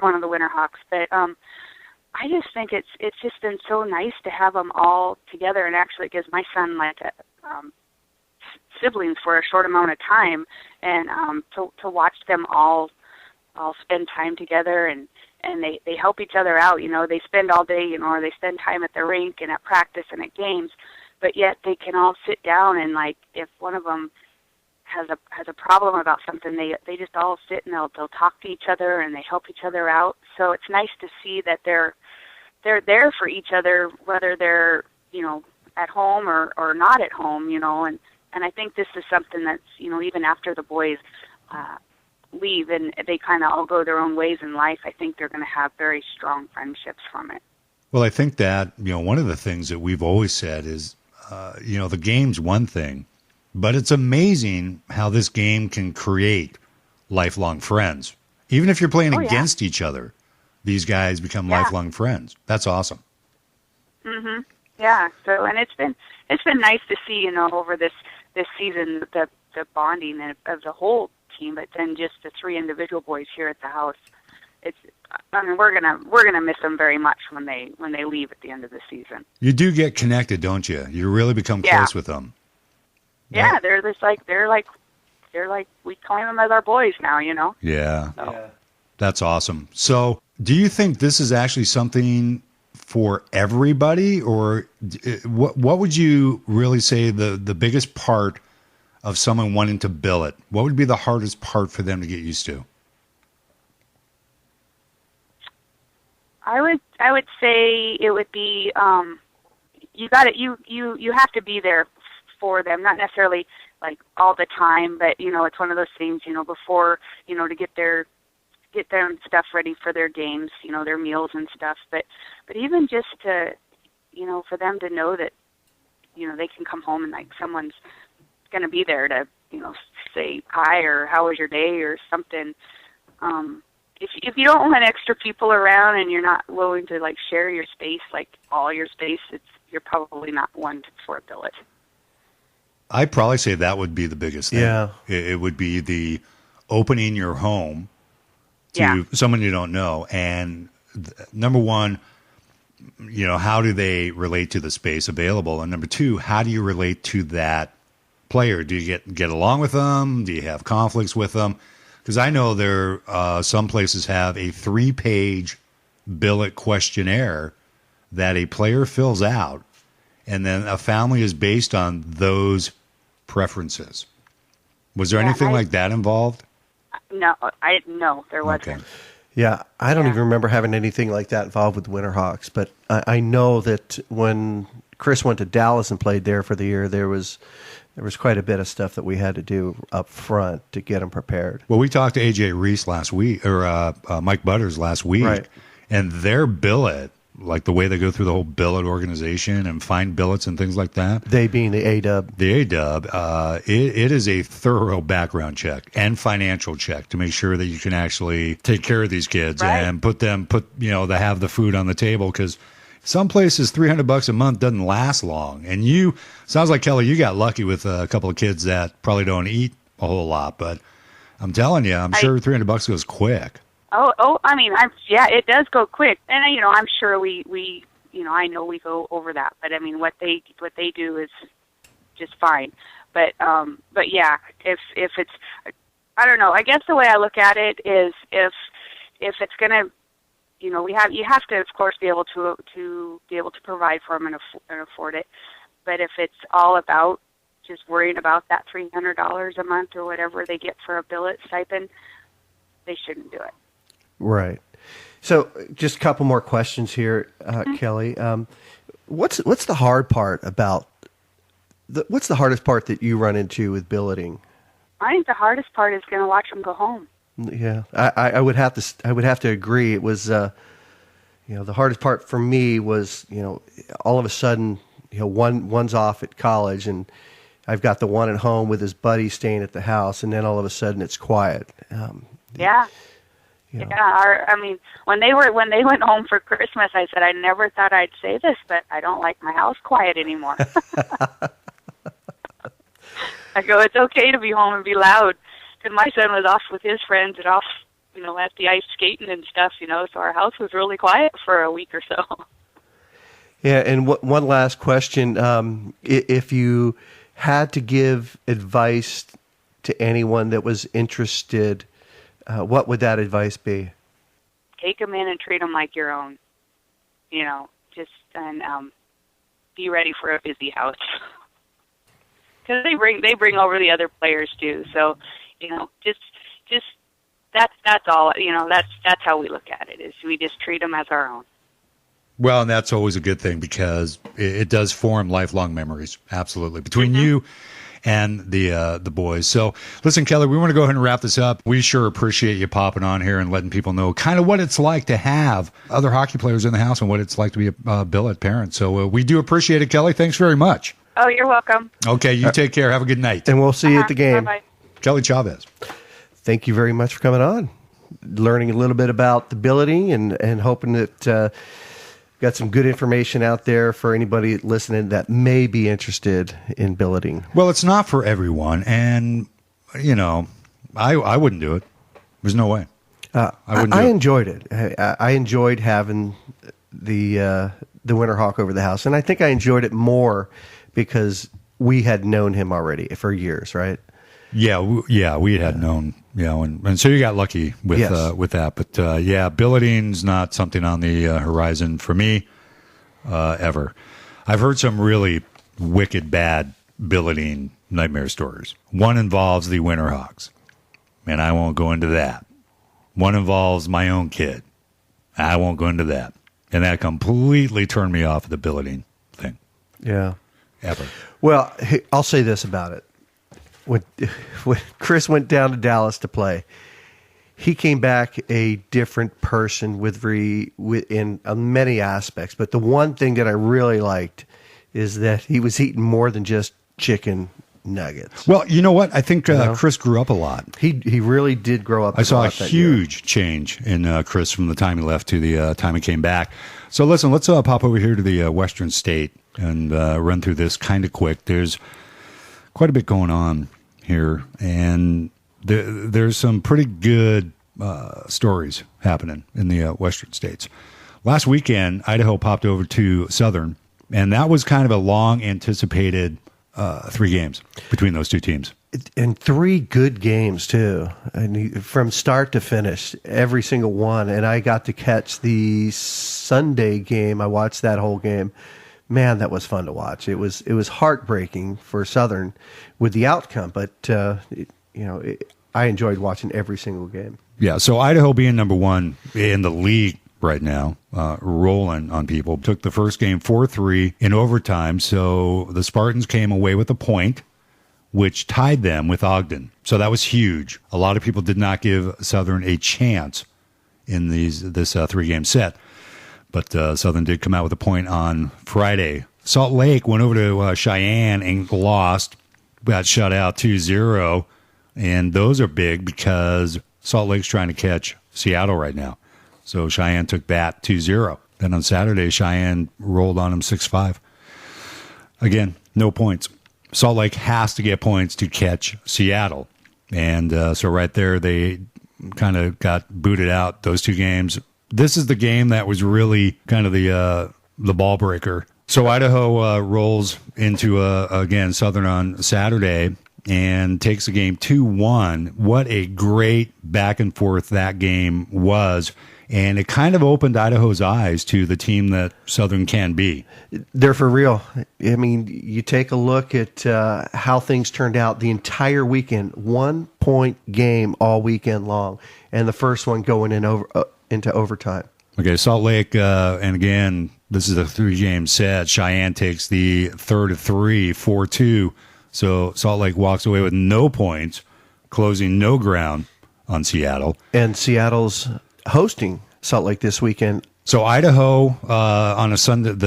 one of the Winterhawks. But I just think it's just been so nice to have them all together, and actually it gives my son siblings for a short amount of time, and to watch them all spend time together, and they help each other out. They spend all day, or they spend time at the rink and at practice and at games, but yet they can all sit down and if one of them has a problem about something, they just all sit and they'll talk to each other and they help each other out. So it's nice to see that they're there for each other, whether they're at home or not at home, and I think this is something that's even after the boys leave and they kind of all go their own ways in life, I think they're going to have very strong friendships from it. Well, I think that, one of the things that we've always said is, the game's one thing, but it's amazing how this game can create lifelong friends. Even if you're playing against each other, these guys become lifelong friends. That's awesome. Mhm. Yeah. So, and it's been nice to see, over this season, the bonding of the whole team, but then just the three individual boys here at the house. We're gonna miss them very much when they leave at the end of the season. You do get connected, don't you? You really become close with them. Yeah, they're like we claim them as our boys now, Yeah. So. Yeah. That's awesome. So, do you think this is actually something for everybody, or what would you really say the biggest part of someone wanting to billet? What would be the hardest part for them to get used to? I would say it would be you have to be there for them, not necessarily like all the time, but it's one of those things, before, to get their stuff ready for their games, their meals and stuff, but even just to, for them to know that, they can come home and like someone's going to be there to, say hi or how was your day or something. If you don't want extra people around and you're not willing to like share your space, like all your space, you're probably not one for a billet. I'd probably say that would be the biggest thing. Yeah. It would be the opening your home to someone you don't know. And number one, how do they relate to the space available? And number two, how do you relate to that player? Do you get along with them? Do you have conflicts with them? Because I know there some places have a 3-page billet questionnaire that a player fills out, and then a family is based on those preferences. Was there anything like that involved? No, there wasn't. Okay. Yeah, I don't even remember having anything like that involved with Winterhawks, but I know that when Chris went to Dallas and played there for the year, there was quite a bit of stuff that we had to do up front to get them prepared. Well, we talked to AJ Reese last week, or Mike Butters last week, right. And their billet, like the way they go through the whole billet organization and find billets and things like that. They being the A-Dub. The A-Dub, it is a thorough background check and financial check to make sure that you can actually take care of these kids and they have the food on the table, because some places $300 a month doesn't last long. And sounds like, Kelly, you got lucky with a couple of kids that probably don't eat a whole lot, but I'm telling you, I'm sure $300 goes quick. Oh, I mean, it does go quick, and I'm sure we I know we go over that, but I mean, what they do is just fine. But yeah, if it's, I don't know. I guess the way I look at it is if it's gonna, you have to of course be able to provide for them and afford it. But if it's all about just worrying about that $300 a month or whatever they get for a billet stipend, they shouldn't do it. Right. So, just a couple more questions here, Kelly. What's the hard part about what's the hardest part that you run into with billeting? I think the hardest part is going to watch them go home. Yeah, I would have to agree. It was, the hardest part for me was, all of a sudden, one's off at college and I've got the one at home with his buddy staying at the house, and then all of a sudden it's quiet. Yeah. I mean, when they went home for Christmas, I said, I never thought I'd say this, but I don't like my house quiet anymore. I go, it's okay to be home and be loud, because my son was off with his friends and off, at the ice skating and stuff, so our house was really quiet for a week or so. Yeah, and one last question. If you had to give advice to anyone that was interested, what would that advice be? Take them in and treat them like your own. And be ready for a busy house, because they bring over the other players too. So, just that's all. That's how we look at it. Is we just treat them as our own. Well, and that's always a good thing, because it does form lifelong memories. Absolutely, between you and the Boyz. So, listen, Kelly, we want to go ahead and wrap this up. We sure appreciate you popping on here and letting people know kind of what it's like to have other hockey players in the house and what it's like to be a billet parent. So, we do appreciate it, Kelly. Thanks very much. Oh, you're welcome. Okay, you take care. Have a good night. And we'll see you at the game. Bye-bye. Kelly Chavez. Thank you very much for coming on. Learning a little bit about the billeting and hoping that got some good information out there for anybody listening that may be interested in billeting. Well, it's not for everyone, and I wouldn't do it. There's no way. I enjoyed it. I enjoyed having the Winterhawk over the house, and I think I enjoyed it more because we had known him already for years, right? Yeah, we had known, and so you got lucky with that. But billeting's not something on the horizon for me ever. I've heard some really wicked bad billeting nightmare stories. One involves the Winterhawks, and I won't go into that. One involves my own kid. I won't go into that. And that completely turned me off of the billeting thing. Yeah. Ever. Well, I'll say this about it. When Chris went down to Dallas to play, he came back a different person in many aspects. But the one thing that I really liked is that he was eating more than just chicken nuggets. Well, you know what? I think Chris grew up a lot. He really did grow up. I saw a huge change in Chris from the time he left to the time he came back. So listen, let's pop over here to the Western State and run through this kind of quick. There's quite a bit going on here, and there's some pretty good stories happening in the Western States. Last weekend, Idaho popped over to Southern, and that was kind of a long-anticipated 3 games between those two teams. And 3 good games, too. And from start to finish, every single one. And I got to catch the Sunday game. I watched that whole game. Man, that was fun to watch. It was heartbreaking for Southern with the outcome, but I enjoyed watching every single game. Yeah, so Idaho being number 1 in the league right now, rolling on people, took the first game 4-3 in overtime, so the Spartans came away with a point, which tied them with Ogden. So that was huge. A lot of people did not give Southern a chance in this 3-game set. But Southern did come out with a point on Friday. Salt Lake went over to Cheyenne and lost, got shut out 2-0. And those are big because Salt Lake's trying to catch Seattle right now. So Cheyenne took that 2-0. Then on Saturday, Cheyenne rolled on them 6-5. Again, no points. Salt Lake has to get points to catch Seattle. And so right there, they kind of got booted out those 2 games. This is the game that was really kind of the ball breaker. So Idaho rolls into, again, Southern on Saturday and takes the game 2-1. What a great back and forth that game was. And it kind of opened Idaho's eyes to the team that Southern can be. They're for real. I mean, you take a look at how things turned out the entire weekend. 1-point game all weekend long. And the first one going into overtime. Okay, Salt Lake, and again, this is a 3-game set. Cheyenne takes the third of 3, 4-2. So Salt Lake walks away with no points, closing no ground on Seattle. And Seattle's hosting Salt Lake this weekend. So Idaho, on the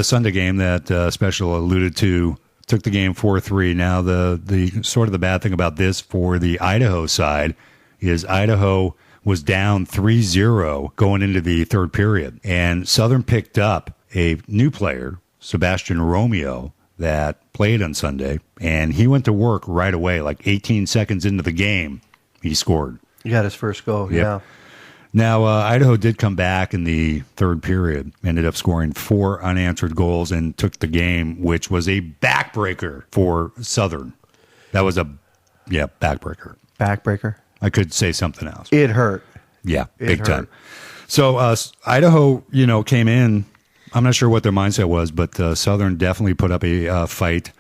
Sunday game that Special alluded to, took the game 4-3. Now, the sort of the bad thing about this for the Idaho side is Idaho was down 3-0 going into the third period. And Southern picked up a new player, Sebastian Romeo, that played on Sunday, and he went to work right away, like 18 seconds into the game, he scored. He got his first goal, yep. Yeah. Now, Idaho did come back in the third period, ended up scoring 4 unanswered goals and took the game, which was a backbreaker for Southern. That was backbreaker. Backbreaker? I could say something else. It hurt. Yeah, big time. So Idaho, came in. I'm not sure what their mindset was, but Southern definitely put up a fight.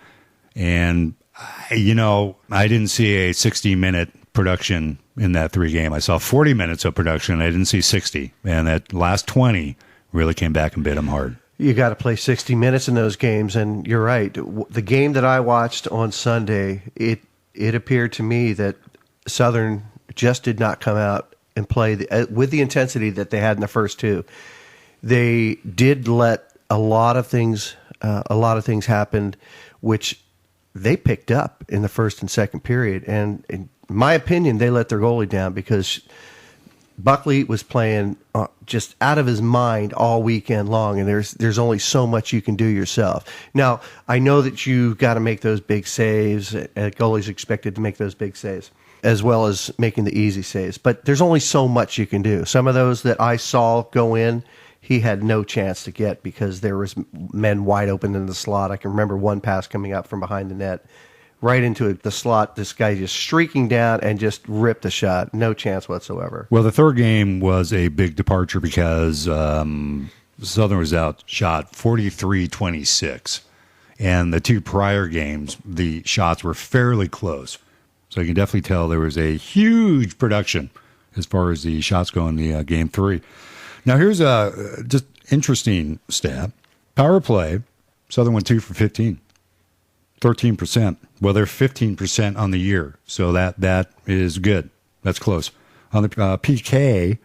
And, I didn't see a 60-minute production in that 3-game. I saw 40 minutes of production. I didn't see 60. And that last 20 really came back and bit them hard. You got to play 60 minutes in those games. And you're right. The game that I watched on Sunday, it appeared to me that Southern just did not come out and play with the intensity that they had in the first two. They did let a lot of things happen, which they picked up in the first and second period. And in my opinion, they let their goalie down because Buckley was playing just out of his mind all weekend long, and there's only so much you can do yourself. Now, I know that you've got to make those big saves. Goalie's expected to make those big saves, as well as making the easy saves. But there's only so much you can do. Some of those that I saw go in, he had no chance to get because there was men wide open in the slot. I can remember one pass coming up from behind the net, right into the slot. This guy just streaking down and just ripped a shot. No chance whatsoever. Well, the third game was a big departure because Southern was outshot 43-26. And the two prior games, the shots were fairly close. So you can definitely tell there was a huge production as far as the shots go in the game three. Now, here's a just interesting stat. Power play, Southern went 2 for 15. 13%. Well, they're 15% on the year, so that is good. That's close. On the PK,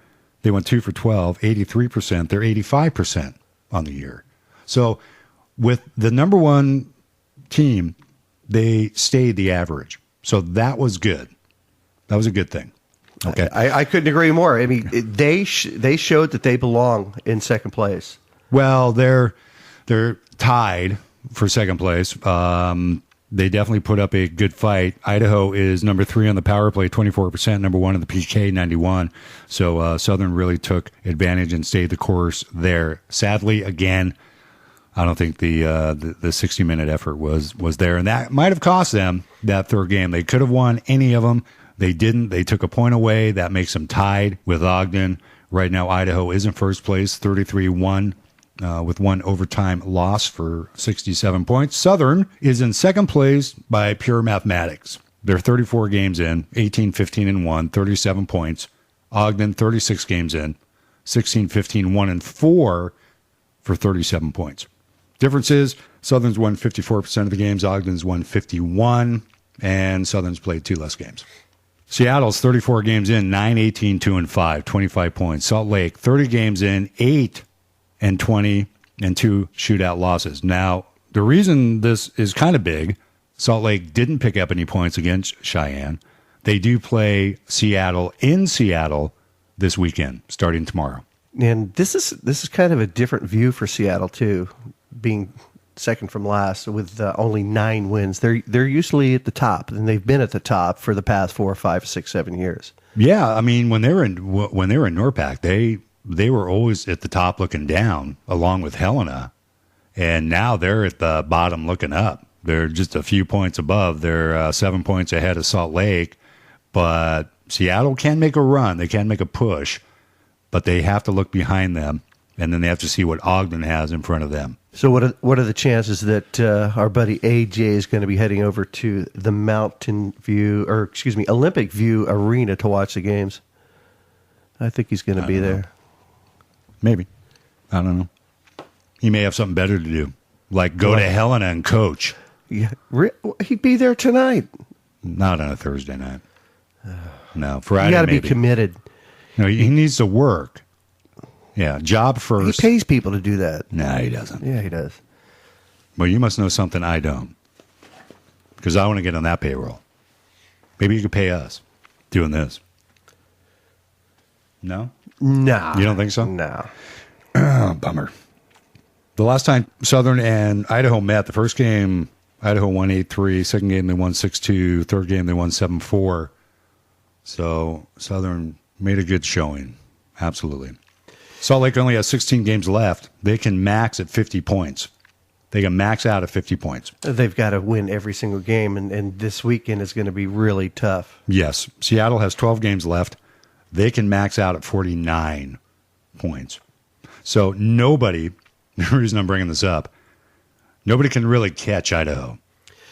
they went 2 for 12, 83%. They're 85% on the year. So with the number one team, they stayed the average. So that was good. That was a good thing. Okay, I couldn't agree more. I mean, they showed that they belong in second place. Well, they're tied for second place. They definitely put up a good fight. Idaho is number 3 on the power play, 24%, number 1 on the PK, 91. So Southern really took advantage and stayed the course there. Sadly, again, I don't think the 60-minute effort was there, and that might have cost them that third game. They could have won any of them. They didn't. They took a point away. That makes them tied with Ogden. Right now, Idaho is in first place, 33-1. With one overtime loss for 67 points. Southern is in second place by pure mathematics. They're 34 games in, 18-15-1, 37 points. Ogden, 36 games in, 16-15, 1-4 for 37 points. Difference is Southern's won 54% of the games, Ogden's won 51, and Southern's played 2 less games. Seattle's 34 games in, 9-18, 2-5, 25 points. Salt Lake, 30 games in, 8-20 and 2 shootout losses. Now, the reason this is kind of big, Salt Lake didn't pick up any points against Cheyenne. They do play Seattle in Seattle this weekend, starting tomorrow. And this is kind of a different view for Seattle too, being second from last with only 9 wins. They're usually at the top, and they've been at the top for the past 4, 5, 6, 7 years. Yeah, I mean when they were in NORPAC, they were always at the top looking down, along with Helena, and now they're at the bottom looking up. They're just a few points above. They're 7 points ahead of Salt Lake, but Seattle can make a run. They can make a push, but they have to look behind them, and then they have to see what Ogden has in front of them. So what are the chances that our buddy AJ is going to be heading over to the Olympic View Arena to watch the games? I think he's going to be there. Maybe. I don't know. He may have something better to do, like go to Helena and coach. Yeah, he'd be there tonight. Not on a Thursday night. No, Friday. You got to be maybe. Committed. No, he needs to work. Yeah, job first. He pays people to do that. No, he doesn't. Yeah, he does. Well, you must know something I don't, because I want to get on that payroll. Maybe you could pay us doing this. No? No. You don't think so? No. Bummer. The last time Southern and Idaho met, the first game, Idaho won 8-3. Second game, they won 6-2. Third game, they won 7-4. So Southern made a good showing. Absolutely. Salt Lake only has 16 games left. They can max at 50 points. They can max out at 50 points. They've got to win every single game, and this weekend is going to be really tough. Yes. Seattle has 12 games left. They can max out at 49 points. So nobody, the reason I'm bringing this up, nobody can really catch Idaho.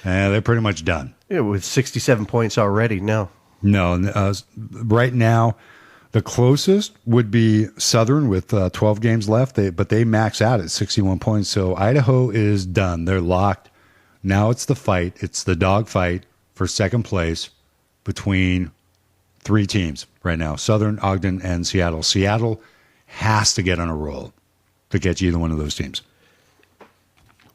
They're pretty much done. Yeah, with 67 points already, no. No, right now, the closest would be Southern with 12 games left, but they max out at 61 points. So Idaho is done. They're locked. Now it's the fight. It's the dog fight for second place between three teams right now: Southern, Ogden, and Seattle. Seattle has to get on a roll to get you either one of those teams.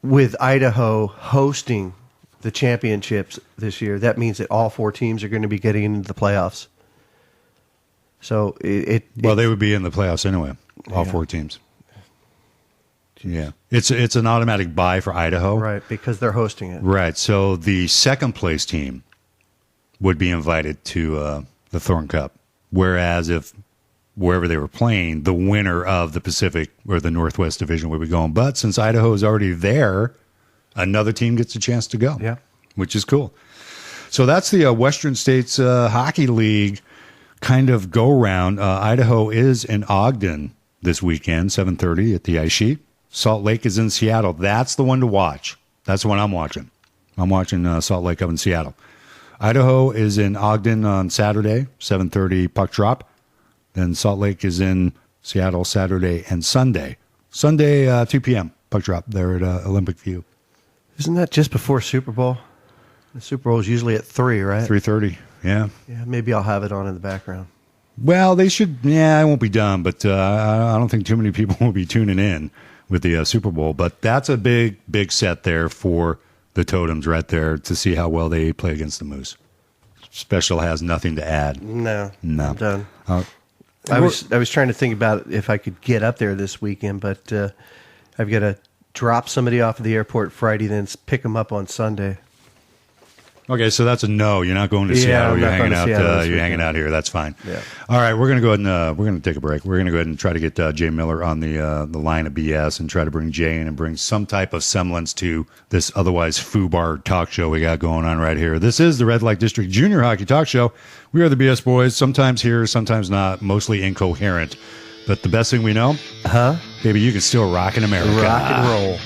With Idaho hosting the championships this year, that means that all four teams are going to be getting into the playoffs. So they would be in the playoffs anyway, all four teams. Yeah, it's an automatic bye for Idaho, right? Because they're hosting it, right? So the second place team would be invited to the Thorn Cup, whereas if wherever they were playing, the winner of the Pacific or the Northwest Division would be going. But since Idaho is already there, another team gets a chance to go, which is cool. So that's the Western States Hockey League kind of go-round. Idaho is in Ogden this weekend, 7:30 at the Ice Sheet. Salt Lake is in Seattle. That's the one to watch. That's the one I'm watching. I'm watching Salt Lake up in Seattle. Idaho is in Ogden on Saturday, 7:30 puck drop. Then Salt Lake is in Seattle Saturday and Sunday. Sunday, 2 p.m. puck drop there at Olympic View. Isn't that just before Super Bowl? The Super Bowl is usually at 3, right? 3:30, yeah. Yeah, maybe I'll have it on in the background. Well, they should, I won't be done, but I don't think too many people will be tuning in with the Super Bowl. But that's a big, big set there for the Totems right there to see how well they play against the Moose. Special has nothing to add. No. I'm done. I was trying to think about if I could get up there this weekend, but I've got to drop somebody off at the airport Friday, then pick them up on Sunday. Okay, so that's a no. You're not going to Seattle. You're hanging out. You're hanging out here. That's fine. Yeah. All right, we're going to go ahead and we're going to take a break. We're going to go ahead and try to get Jay Miller on the line of BS and try to bring Jay in and bring some type of semblance to this otherwise foobar talk show we got going on right here. This is the Red Light District Junior Hockey Talk Show. We are the BS Boys. Sometimes here, sometimes not. Mostly incoherent. But the best thing we know, baby, you can still rock in America. Rock and roll.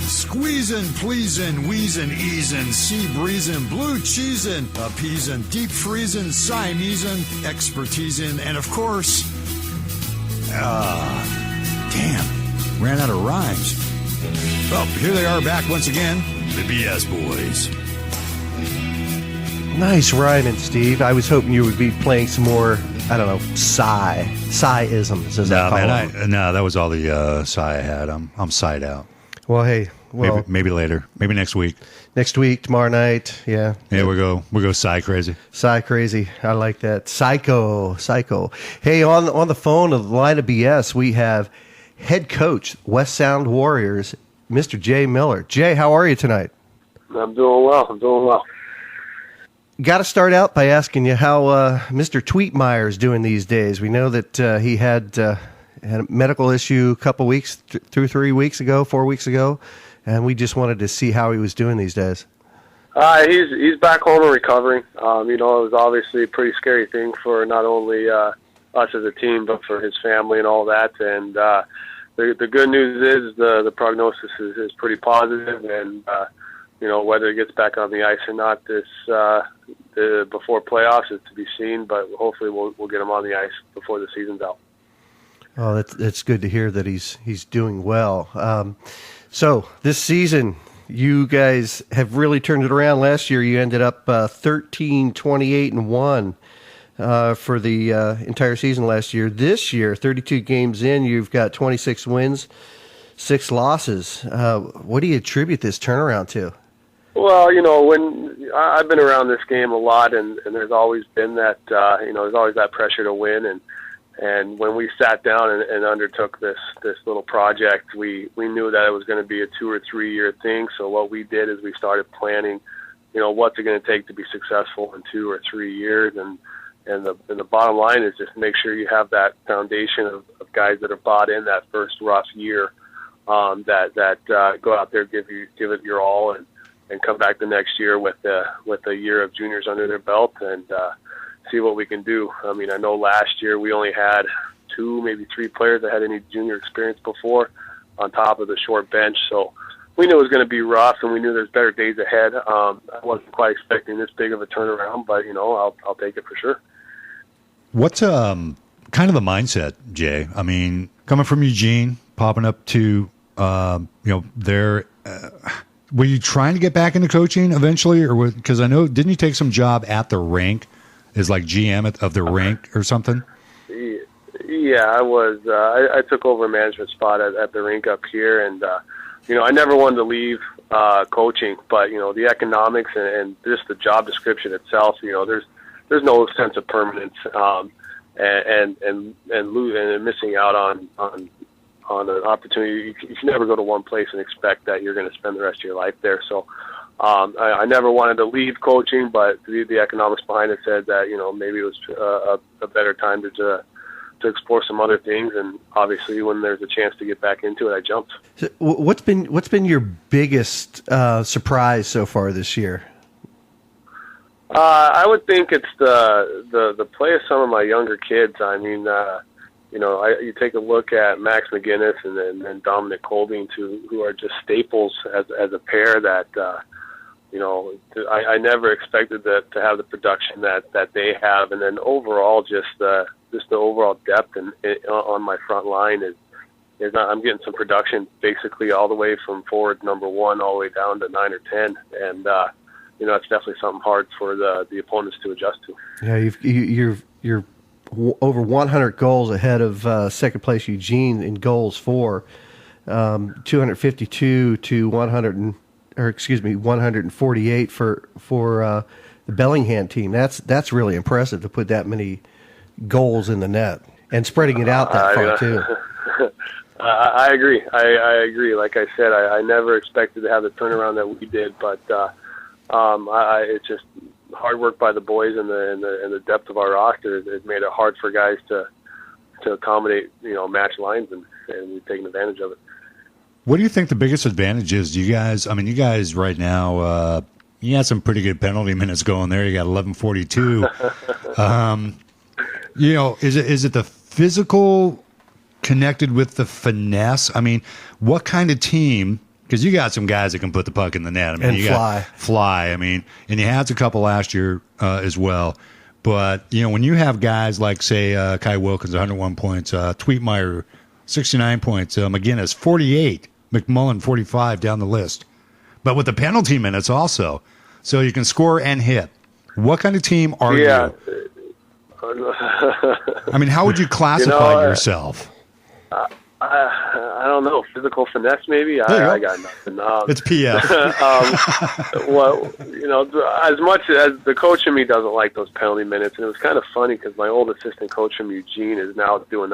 Squeezin', pleasin', wheezin', easin', sea breezin', blue cheesin', appeasin', deep freezin', Siamesin', expertisin', and of course, damn, ran out of rhymes. Well, here they are back once again, the BS Boys. Nice rhyming, Steve. I was hoping you would be playing some more, I don't know, Psy-isms, as I call them. No, that was all the Psy I had. I'm Psy'd out. Well, hey. Well, maybe later. Maybe next week. Next week, tomorrow night. Yeah. Yeah, we'll go Psy crazy. Psy crazy. I like that. Psycho. Hey, on the phone of the line of BS, we have head coach, West Sound Warriors, Mr. Jay Miller. Jay, how are you tonight? I'm doing well. Got to start out by asking you how Mr. Tweetmeyer is doing these days. We know that he had a medical issue a couple weeks, 4 weeks ago, and we just wanted to see how he was doing these days. He's back home and recovering. It was obviously a pretty scary thing for not only us as a team, but for his family and all that. And the good news is the prognosis is pretty positive, and whether he gets back on the ice or not before playoffs is to be seen. But hopefully we'll get him on the ice before the season's out. Oh, that's good to hear that he's doing well. So this season, you guys have really turned it around. Last year, you ended up 13-28-1 for the entire season last year. This year, 32 games in, you've got 26 wins, 6 losses. What do you attribute this turnaround to? Well, when I've been around this game a lot, and there's always been that, there's always that pressure to win. And when we sat down and undertook this little project, we knew that it was going to be a 2 or 3 year thing. So what we did is we started planning, what's it going to take to be successful in 2 or 3 years. And the bottom line is just make sure you have that foundation of guys that are bought in that first rough year, that go out there, give it your all, and come back the next year with a year of juniors under their belt and see what we can do. I mean, I know last year we only had 2, maybe 3 players that had any junior experience before on top of the short bench. So we knew it was going to be rough, and we knew there's better days ahead. I wasn't quite expecting this big of a turnaround, but, I'll take it for sure. What's kind of the mindset, Jay? I mean, coming from Eugene, popping up to they're. Were you trying to get back into coaching eventually, or because I know didn't you take some job at the rink as like GM of the rink or something? Yeah, I was. I took over a management spot at the rink up here, and I never wanted to leave coaching, but the economics and just the job description itself, there's no sense of permanence, and missing out on an opportunity. You can never go to one place and expect that you're going to spend the rest of your life there. So I never wanted to leave coaching, but the economics behind it said that maybe it was a better time to explore some other things. And obviously, when there's a chance to get back into it, I jumped. So what's been your biggest surprise so far this year? I would think it's the play of some of my younger kids. I mean, you take a look at Max McGinnis and Dominic Colbing, who are just staples as a pair that, I never expected to have the production that they have. And then overall, just the overall depth on my front line is I'm getting some production basically all the way from forward number 1 all the way down to 9 or 10. And, it's definitely something hard for the opponents to adjust to. Yeah, you're over 100 goals ahead of second place Eugene in goals for 252 to 148 for the Bellingham team. That's really impressive to put that many goals in the net and spreading it out that far too. I agree. I agree. Like I said, I never expected to have the turnaround that we did, but it's just hard work by the boys and the depth of our roster. It made it hard for guys to accommodate match lines, and we've taken advantage of it. What do you think the biggest advantage is? You guys right now, you had some pretty good penalty minutes going there. You got 1142. Is it the physical connected with the finesse? I mean, what kind of team? Because you got some guys that can put the puck in the net. I mean, and you got fly. I mean, and you had a couple last year as well. But when you have guys like, say, Kai Wilkins, 101 points, Tweetmeyer, 69 points, McGinnis, 48, McMullen, 45 down the list. But with the penalty minutes also, so you can score and hit. What kind of team are you? I mean, how would you classify yourself? I don't know. Physical finesse, maybe. I got nothing. It's PF. As much as the coach in me doesn't like those penalty minutes, and it was kind of funny because my old assistant coach from Eugene is now doing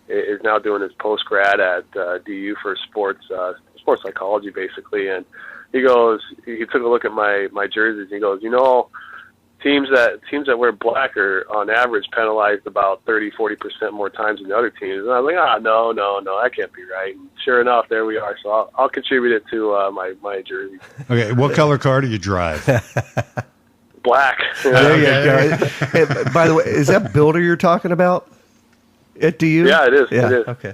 his post grad at DU for sports psychology, basically. And he took a look at my jerseys. And he goes, teams that wear black are on average penalized about 30-40% more times than the other teams. And I was like, no, that can't be right. And sure enough, there we are. So I'll contribute it to my jersey. Okay, what color car do you drive? Black. There you go. Hey, by the way, is that builder you're talking about at DU? Yeah, it is. Yeah. It is. Okay.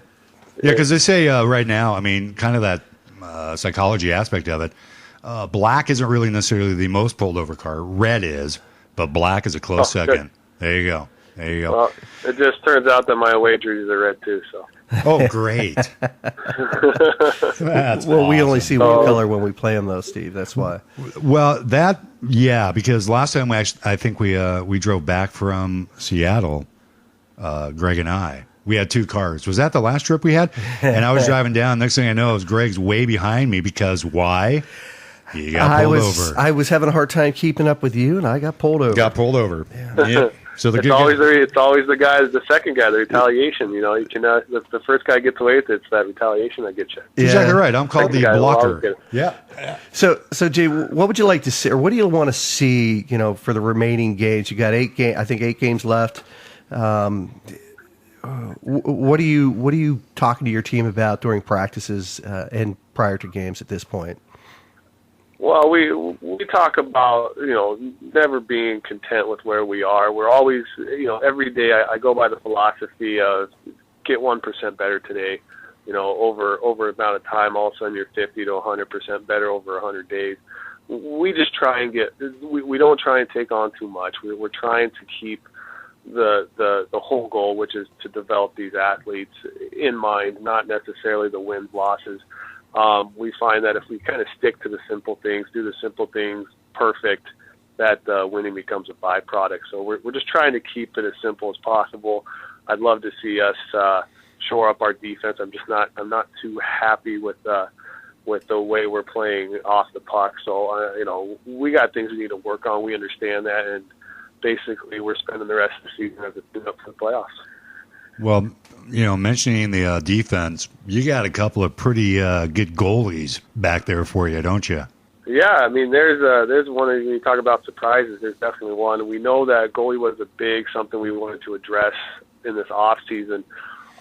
Yeah, because they say right now, I mean, kind of that psychology aspect of it, black isn't really necessarily the most pulled over car. Red is. But black is a close second. Good. There you go. Well, it just turns out that my away jerseys are red too. So. Oh, great. That's well, awesome. We only see one color when we play them, though, Steve. That's why. Well, because last time I think we drove back from Seattle, Greg and I. We had 2 cars. Was that the last trip we had? And I was driving down. Next thing I know, Greg's way behind me because why? You got pulled over. I was having a hard time keeping up with you, and I got pulled over. Yeah. So it's always the second guy, the retaliation. You can the first guy gets away with it. It's that retaliation that gets you. Yeah. Exactly right. I'm called the blocker. Yeah. So Jay, what would you like to see, or what do you want to see? For the remaining games, you got 8 games left. What are you talking to your team about during practices and prior to games at this point? Well, we talk about, never being content with where we are. We're always, every day I go by the philosophy of get 1% better today. Over amount of time, all of a sudden you're 50 to 100% better over 100 days. We just try and we don't try and take on too much. We're trying to keep the whole goal, which is to develop these athletes in mind, not necessarily the wins, losses. We find that if we kind of stick to the simple things, do the simple things perfect, that winning becomes a byproduct. So we're just trying to keep it as simple as possible. I'd love to see us shore up our defense. I'm not too happy with the way we're playing off the puck. So we got things we need to work on. We understand that, and basically we're spending the rest of the season as a tune up for the playoffs. Well, mentioning the defense, you got a couple of pretty good goalies back there for you, don't you? Yeah, I mean, there's one. When you talk about surprises, there's definitely one. We know that goalie was something we wanted to address in this off season.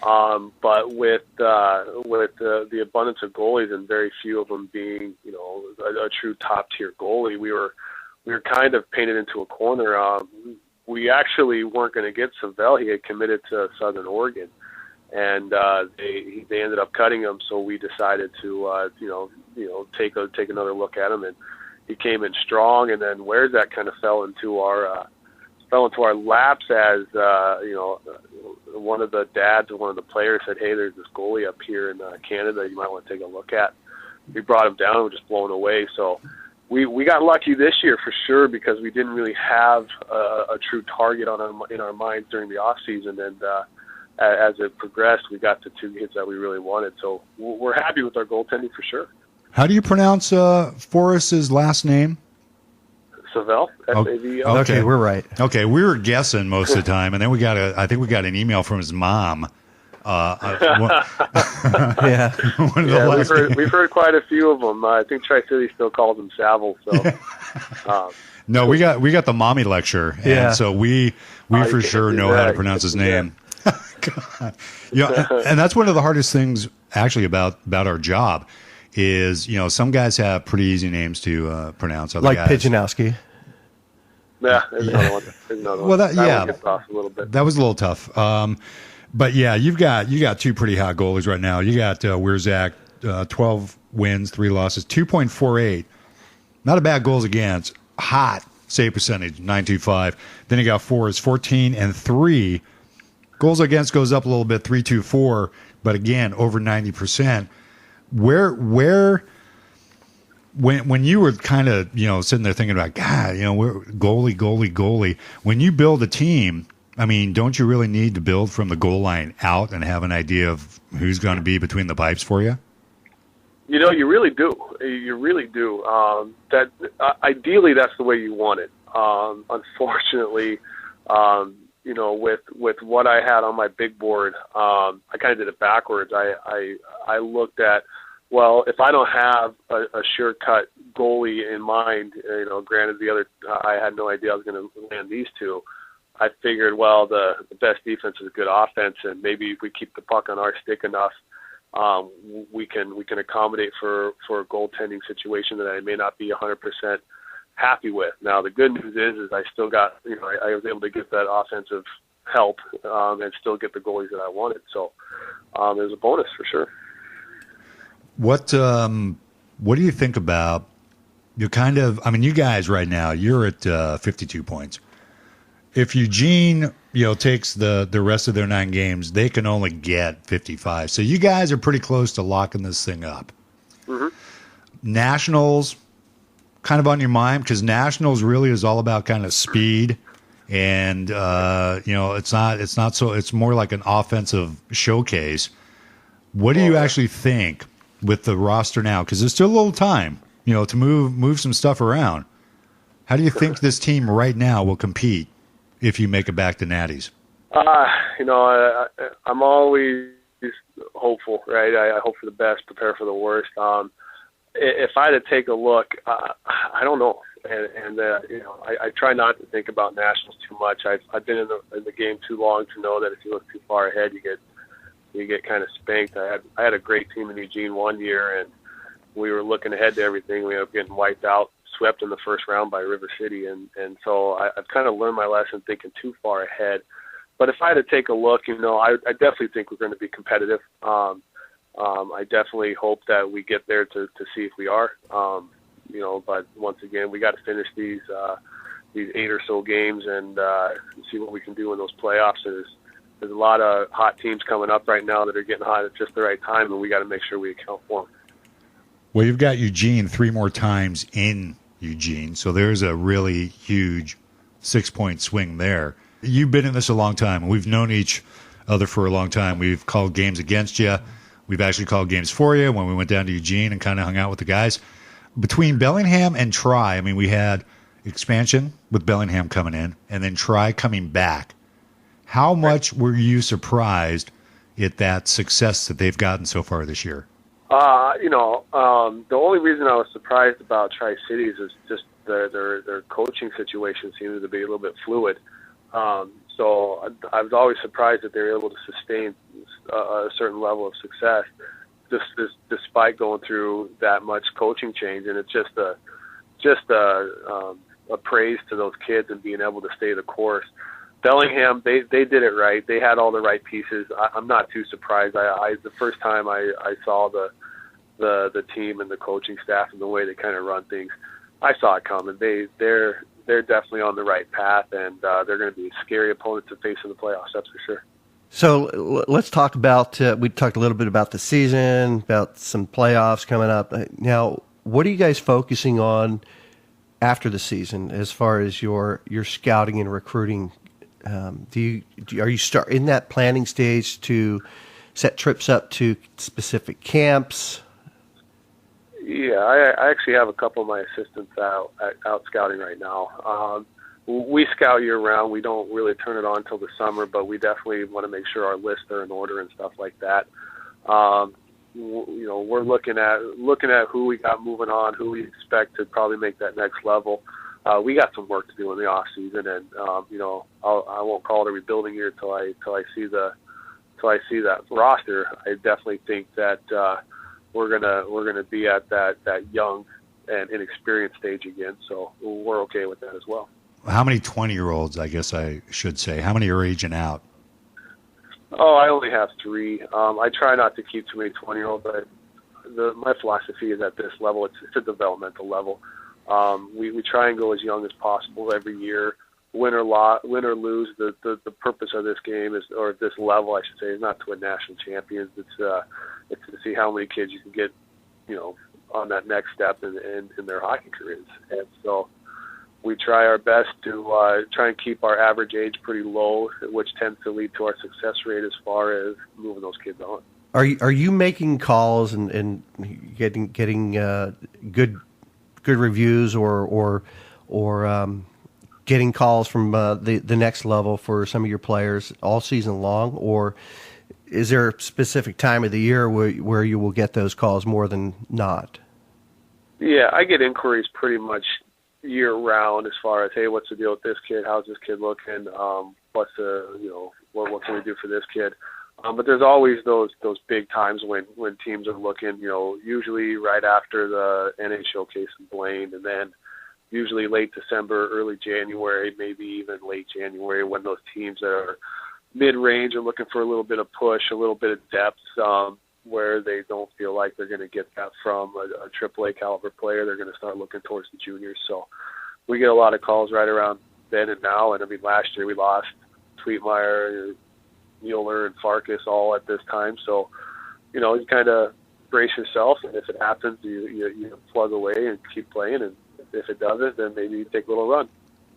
But with the abundance of goalies and very few of them being, a true top tier goalie, we were kind of painted into a corner. We actually weren't going to get Savell. He had committed to Southern Oregon, and they ended up cutting him. So we decided to take another look at him, and he came in strong. And then where's that kind of fell into our laps as one of the dads of one of the players said, "Hey, there's this goalie up here in Canada you might want to take a look at." We brought him down and we're just blown away. So we got lucky this year for sure because we didn't really have a true target in our minds during the off season, and as it progressed, we got the two hits that we really wanted. So we're happy with our goaltending for sure. How do you pronounce Forrest's last name? Savell, S-A-V-L. Okay, we're right. Okay, we were guessing most of the time, and then I think we got an email from his mom. Yeah. We've heard quite a few of them. I think Tri-City still calls him Saville. So, no, we got the mommy lecture, and so we for sure know how to pronounce his name. And that's one of the hardest things actually about our job is some guys have pretty easy names to pronounce. Other like guys, Pijanowski. Yeah, there's another one. Well, that one gets off a little bit. That was a little tough. But yeah, you got two pretty hot goalies right now. You got Wierzak, 12 wins, 3 losses, 2.48. Not a bad goals against. Hot save percentage, 9.25. Then you got Forrest, 14 and 3. Goals against goes up a little bit, 3.24, but again over 90%. Where when you were kind of sitting there thinking about we're goalie. When you build a team, I mean, don't you really need to build from the goal line out and have an idea of who's going to be between the pipes for you? You really do. You really do. That ideally, that's the way you want it. Unfortunately, with what I had on my big board, I kind of did it backwards. I looked at, well, if I don't have a sure-cut goalie in mind, granted the other, I had no idea I was going to land these two. I figured, well, the best defense is good offense, and maybe if we keep the puck on our stick enough, we can accommodate for a goaltending situation that I may not be 100% happy with. Now, the good news is I still got, I was able to get that offensive help and still get the goalies that I wanted. So it was a bonus for sure. What do you think about you guys right now, you're at 52 points. If Eugene, takes the rest of their 9 games, they can only get 55. So you guys are pretty close to locking this thing up. Mm-hmm. Nationals, kind of on your mind, because Nationals really is all about kind of speed, and it's more like an offensive showcase. What do you actually think with the roster now? Because there's still a little time, to move some stuff around. How do you think this team right now will compete if you make it back to Natties? I'm always hopeful, right? I hope for the best, prepare for the worst. If I had to take a look, I don't know, and I try not to think about Nationals too much. I've been in the game too long to know that if you look too far ahead, you get kind of spanked. I had a great team in Eugene one year, and we were looking ahead to everything. We ended up getting wiped out, swept in the first round by River City, and so I've kind of learned my lesson thinking too far ahead. But if I had to take a look, I definitely think we're going to be competitive. I definitely hope that we get there to see if we are. But once again, we got to finish these these 8 or so games and see what we can do in those playoffs. There's a lot of hot teams coming up right now that are getting hot at just the right time, and we got to make sure we account for them. Well, you've got Eugene 3 more times in Eugene, so there's a really huge 6-point swing there. You've been in this a long time, and we've known each other for a long time. We've called games against you. We've actually called games for you when we went down to Eugene and kind of hung out with the guys. Between Bellingham and Tri, I mean, we had expansion with Bellingham coming in and then Tri coming back. How much were you surprised at that success that they've gotten so far this year? The only reason I was surprised about Tri-Cities is just their coaching situation seems to be a little bit fluid. So I was always surprised that they were able to sustain a certain level of success, despite going through that much coaching change. And it's just a praise to those kids and being able to stay the course. Bellingham, they did it right. They had all the right pieces. I'm not too surprised. The first time I saw the team and the coaching staff and the way they kind of run things, I saw it coming. They're definitely on the right path, and they're going to be a scary opponent to face in the playoffs. That's for sure. So let's talk about. We talked a little bit about the season, about some playoffs coming up. Now, what are you guys focusing on after the season as far as your scouting and recruiting? Are you in that planning stage to set trips up to specific camps? Yeah, I actually have a couple of my assistants out scouting right now. We scout year round. We don't really turn it on until the summer, but we definitely want to make sure our lists are in order and stuff like that. We're looking at who we got moving on, who we expect to probably make that next level. We got some work to do in the off season, and I won't call it a rebuilding year till I see that roster. I definitely think that we're gonna be at that young and inexperienced stage again. So we're okay with that as well. How many 20-year-olds, I guess I should say? How many are aging out? Oh, I only have 3. I try not to keep too many 20-year-olds, but my philosophy is at this level, it's a developmental level. We try and go as young as possible every year. Win or lose, the purpose of this game is, or this level, I should say, is not to win national champions. It's to see how many kids you can get, on that next step in their hockey careers. And so we try our best to try and keep our average age pretty low, which tends to lead to our success rate as far as moving those kids on. Are you making calls and getting good reviews or getting calls from the next level for some of your players all season long, or is there a specific time of the year where you will get those calls more than not? Yeah, I get inquiries pretty much year round as far as, hey, what's the deal with this kid? How's this kid looking? What can we do for this kid? But there's always those big times when teams are looking, usually right after the NA showcase in Blaine, and then usually late December, early January, maybe even late January, when those teams that are mid-range are looking for a little bit of push, a little bit of depth, where they don't feel like they're going to get that from a AAA caliber player. They're going to start looking towards the juniors. So we get a lot of calls right around then and now. And I mean, last year we lost Tweetmeyer, Mueller, and Farkas all at this time. So, you kind of brace yourself, and if it happens, you plug away and keep playing. And if it doesn't, then maybe you take a little run.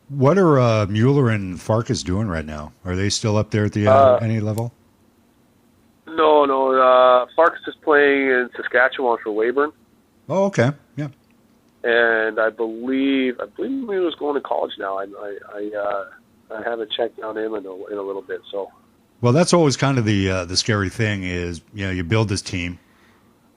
What are Mueller and Farkas doing right now? Are they still up there at the NA level? No. Farkas is playing in Saskatchewan for Weyburn. Oh, okay. Yeah. And I believe he was going to college now. I haven't checked on him in a little bit. So. Well, that's always kind of the scary thing is, you build this team.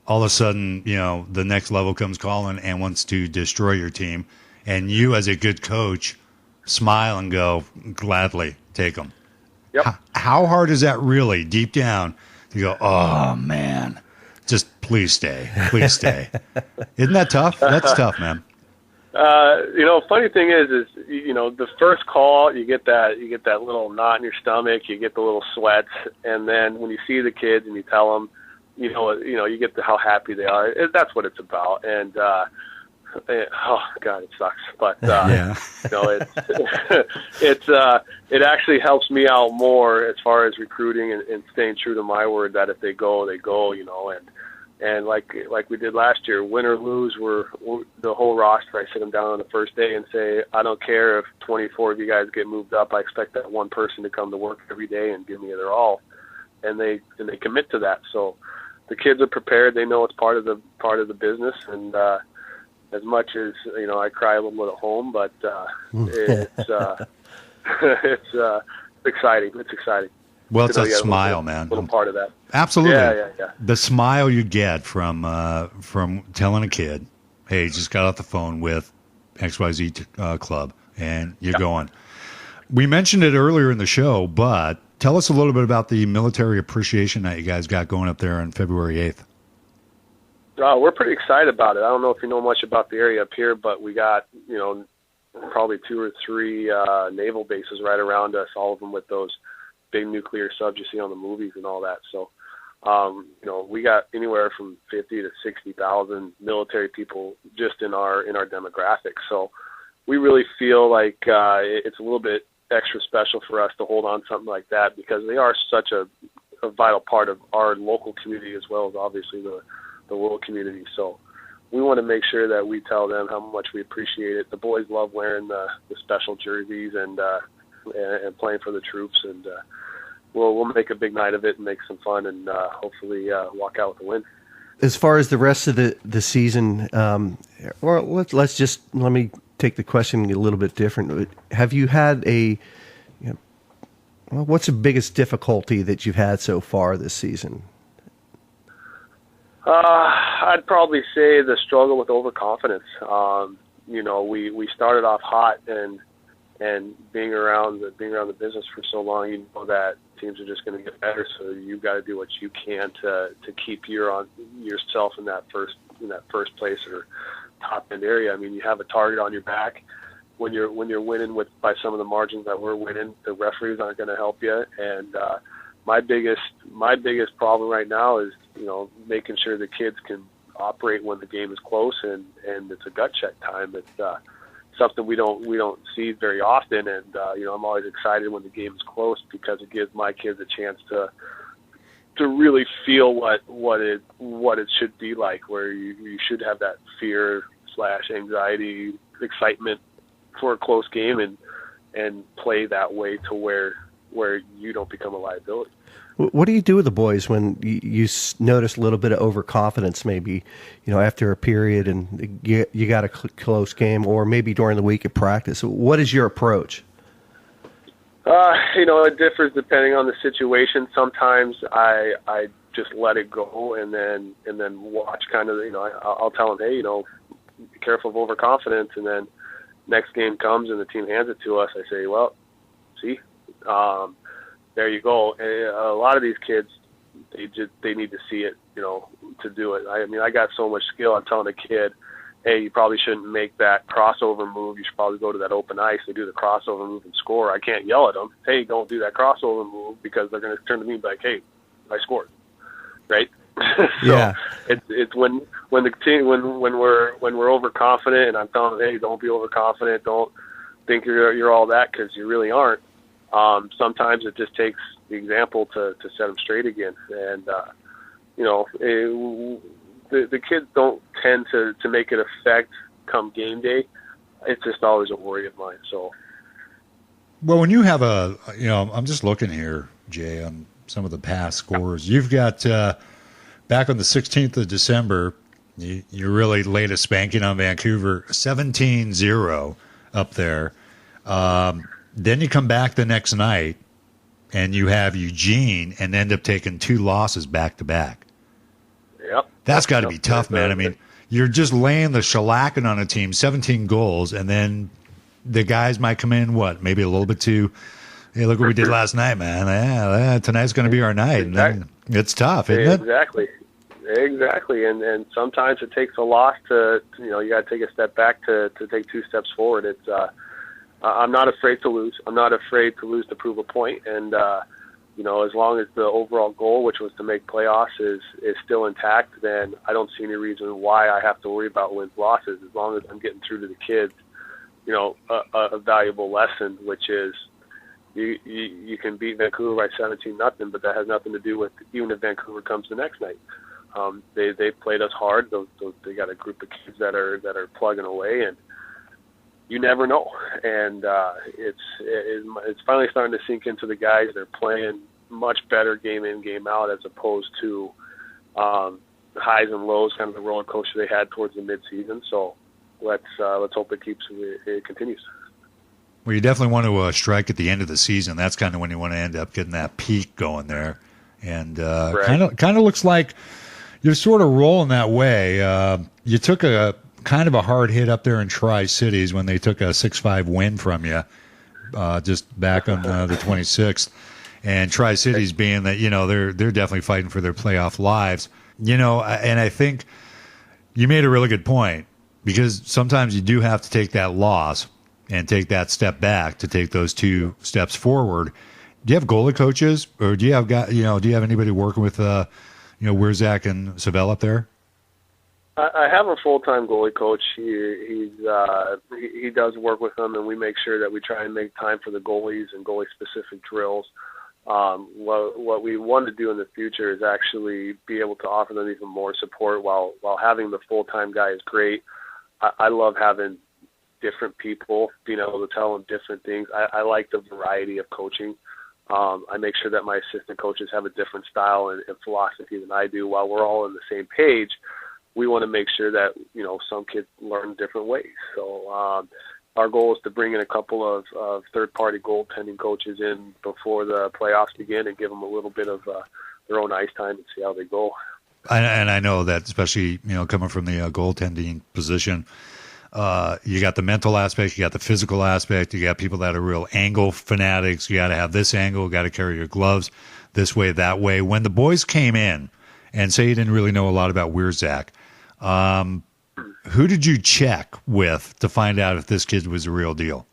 All of a sudden, the next level comes calling and wants to destroy your team. And you, as a good coach, smile and go, gladly take them. Yep. How hard is that really, deep down, to go, oh, man, just please stay. Please stay. Isn't that tough? That's tough, man. Funny thing is the first call, you get that little knot in your stomach, you get the little sweats, and then when you see the kids and you tell them, you get how happy they are. That's what it's about. And oh God, it sucks. But Yeah. it actually helps me out more as far as recruiting and staying true to my word that if they go, they go. And like we did last year, win or lose, we're the whole roster. I sit them down on the first day and say, I don't care if 24 of you guys get moved up. I expect that one person to come to work every day and give me their all, and they commit to that. So the kids are prepared. They know it's part of the business, and as much as I cry a little bit at home, but it's exciting. It's exciting. Well, it's a smile, man. Little part of that. Absolutely. Yeah. The smile you get from telling a kid, hey, just got off the phone with XYZ Club, and you're going. We mentioned it earlier in the show, but tell us a little bit about the military appreciation night you guys got going up there on February 8th. We're pretty excited about it. I don't know if you know much about the area up here, but we got, probably 2 or 3 naval bases right around us, all of them with those big nuclear subs you see on the movies and all that. So, we got anywhere from 50 to 60,000 military people just in our demographic. So we really feel like it's a little bit extra special for us to hold on to something like that, because they are such a vital part of our local community as well as obviously the world community. So we want to make sure that we tell them how much we appreciate it. The boys love wearing the special jerseys and playing for the troops, and we'll make a big night of it and make some fun and hopefully walk out with a win. As far as the rest of the season, or let me take the question a little bit different. Have you had what's the biggest difficulty that you've had so far this season? I'd probably say the struggle with overconfidence. We started off hot, and being around the business for so long, you know that teams are just going to get better. So you've got to do what you can to keep yourself in that first place or top end area. I mean, you have a target on your back. When you're winning by some of the margins that we're winning, the referees aren't going to help you. And my biggest problem right now is making sure the kids can operate when the game is close and it's a gut check time. It's something we don't see very often, and I'm always excited when the game is close because it gives my kids a chance to really feel what it should be like, where you should have that fear / anxiety, excitement for a close game and play that way to where you don't become a liability. What do you do with the boys when you notice a little bit of overconfidence, maybe, after a period and you got a close game, or maybe during the week at practice? What is your approach? It differs depending on the situation. Sometimes I just let it go and then watch kind of, I'll tell them, hey, be careful of overconfidence. And then next game comes and the team hands it to us. I say, well, see, there you go. And a lot of these kids, they need to see it, to do it. I mean, I got so much skill. I'm telling a kid, hey, you probably shouldn't make that crossover move. You should probably go to that open ice. They do the crossover move and score. I can't yell at them, hey, don't do that crossover move, because they're going to turn to me and be like, hey, I scored, right? So yeah. It's when the team when we're overconfident, and I'm telling them, hey, don't be overconfident. Don't think you're all that, because you really aren't. Sometimes it just takes the example to set them straight again. And, the kids don't tend to make it affect come game day. It's just always a worry of mine. So, well, when you have I'm just looking here, Jay, on some of the past scores. You've got back on the 16th of December, you really laid a spanking on Vancouver, 17-0 up there. Then you come back the next night, and you have Eugene, and end up taking 2 losses back to back. Yep. That's got to be tough, man. I mean, you're just laying the shellacking on a team, 17 goals, and then the guys might come in, maybe a little bit too, hey, look what we did last night, man. Yeah, tonight's going to be our night. Exactly. And then it's tough, isn't it? Exactly. And sometimes it takes a loss to, you got to take a step back to take 2 steps forward. It's, I'm not afraid to lose. I'm not afraid to lose to prove a point. And as long as the overall goal, which was to make playoffs, is still intact, then I don't see any reason why I have to worry about wins, losses, as long as I'm getting through to the kids, a valuable lesson, which is you can beat Vancouver by 17-0, but that has nothing to do with even if Vancouver comes the next night. They played us hard. They got a group of kids that are plugging away, and you never know. And it's finally starting to sink into the guys. They're playing much better game in, game out, as opposed to highs and lows, kind of the roller coaster they had towards the midseason. So let's hope it continues. Well, you definitely want to strike at the end of the season. That's kind of when you want to end up getting that peak going there. And kind of looks like you're sort of rolling that way. You took a kind of a hard hit up there in Tri-Cities when they took a 6-5 win from you just back on the 26th. And Tri-Cities being that, they're definitely fighting for their playoff lives. And I think you made a really good point, because sometimes you do have to take that loss and take that step back to take those 2 steps forward. Do you have goalie coaches, or do you have anybody working with Wierzak and Savell up there? I have a full-time goalie coach. He does work with them, and we make sure that we try and make time for the goalies and goalie-specific drills. What we want to do in the future is actually be able to offer them even more support. While having the full-time guy is great, I love having different people, being able to tell them different things. I like the variety of coaching. I make sure that my assistant coaches have a different style and philosophy than I do. While we're all on the same page, we want to make sure that, some kids learn different ways. So our goal is to bring in a couple of third-party goaltending coaches in before the playoffs begin and give them a little bit of their own ice time and see how they go. And I know that, especially, coming from the goaltending position, you got the mental aspect, you got the physical aspect, you got people that are real angle fanatics. You got to have this angle, got to carry your gloves this way, that way. When the boys came in, and say you didn't really know a lot about Wierzak, who did you check with to find out if this kid was a real deal?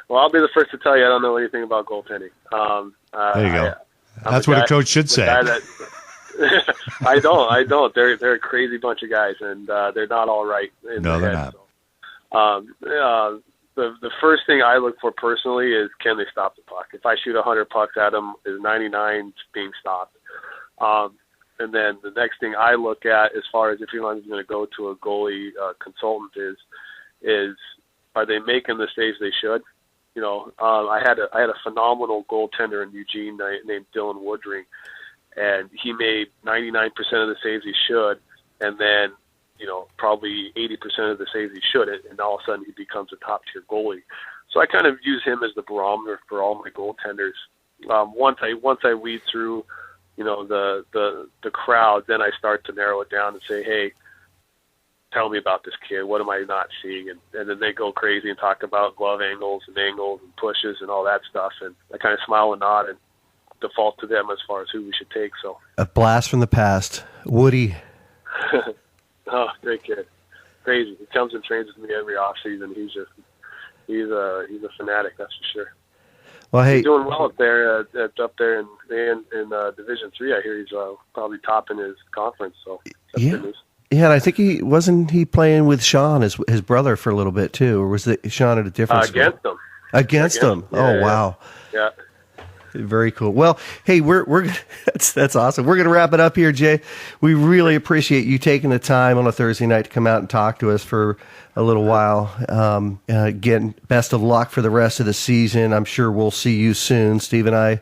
Well, I'll be the first to tell you I don't know anything about goaltending. There you go. That's what a coach should say. I don't. They're a crazy bunch of guys, and they're not all right. No, they're not. So. The first thing I look for personally is, can they stop the puck? If I shoot 100 pucks at them, is 99 being stopped? And then the next thing I look at, as far as if you're going to go to a goalie consultant, is are they making the saves they should? I had a phenomenal goaltender in Eugene named Dylan Woodring, and he made 99% of the saves he should, and then probably 80% of the saves he shouldn't, and all of a sudden he becomes a top-tier goalie. So I kind of use him as the barometer for all my goaltenders. Once I weed through, the crowd, then I start to narrow it down and say, hey, tell me about this kid. What am I not seeing? And then they go crazy and talk about glove angles and pushes and all that stuff. And I kind of smile and nod and default to them as far as who we should take. So a blast from the past, Woody. Oh, great kid. Crazy. He comes and trains with me every off season. He's a fanatic, that's for sure. Well, hey, he's doing well up there in Division III. I hear he's probably topping his conference. So that's good news. Yeah, and I think he wasn't playing with Sean, his brother, for a little bit too, or was it Sean at a different school? Against him. Against him. Yeah, wow. Yeah. Very cool. Well, hey, we're that's awesome. We're gonna wrap it up here, Jay. We really appreciate you taking the time on a Thursday night to come out and talk to us for a little while. Again, best of luck for the rest of the season. I'm sure we'll see you soon. Steve and I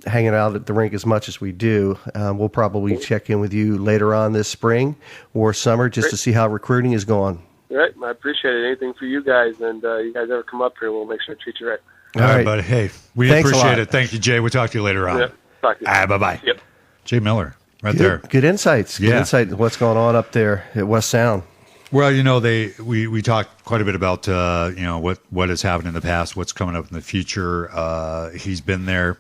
hanging out at the rink as much as we do. We'll probably check in with you later on this spring or summer just to see how recruiting is going. Right. I appreciate it. Anything for you guys, and you guys ever come up here, we'll make sure to treat you right. All right, buddy. Hey, we appreciate it. Thank you, Jay. We'll talk to you later on. Yep. Talk to you. Bye-bye. Yep. Jay Miller, there. Good insights. Good insight into what's going on up there at West Sound. Well, we talked quite a bit about what has happened in the past, what's coming up in the future. He's been there,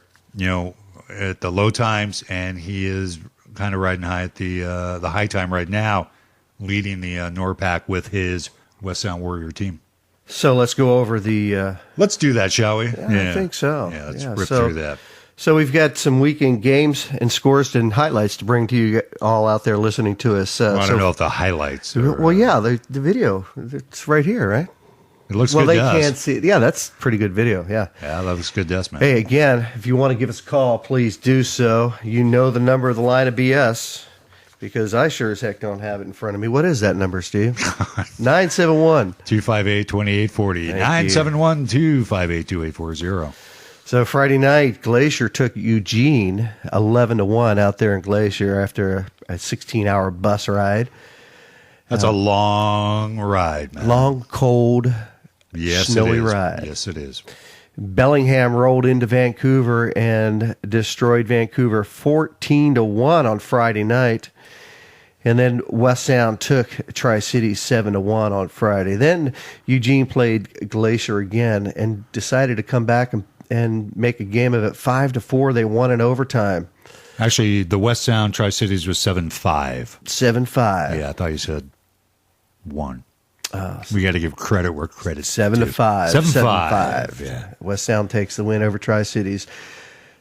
at the low times, and he is kind of riding high at the high time right now, leading the NORPAC with his West Sound Warrior team. So let's go over the. Let's do that, shall we? I think so. Yeah, let's rip through that. So we've got some weekend games and scores and highlights to bring to you all out there listening to us. I don't know if the highlights. Well, yeah, the video. It's right here, right? It looks well, good. Well, they can't see it. Yeah, that's pretty good video. Yeah. Yeah, that looks good, man. Hey, again, if you want to give us a call, please do so. You know the number of the line of BS because I sure as heck don't have it in front of me. What is that number, Steve? 971 258 2840. 971 258 2840. So Friday night, Glacier took Eugene 11-1 out there in Glacier after a 16-hour bus ride. That's a long ride, man. Long, cold, snowy ride. Yes, it is. Bellingham rolled into Vancouver and destroyed Vancouver 14-1 on Friday night. And then West Sound took Tri-Cities 7-1 on Friday. Then Eugene played Glacier again and decided to come back and make a game of it 5-4. They won in overtime. Actually, the West Sound Tri-Cities was 7-5. 7-5. Yeah, I thought you said 1. We got to give credit where credit's 7-5. 7-5. Yeah. West Sound takes the win over Tri-Cities.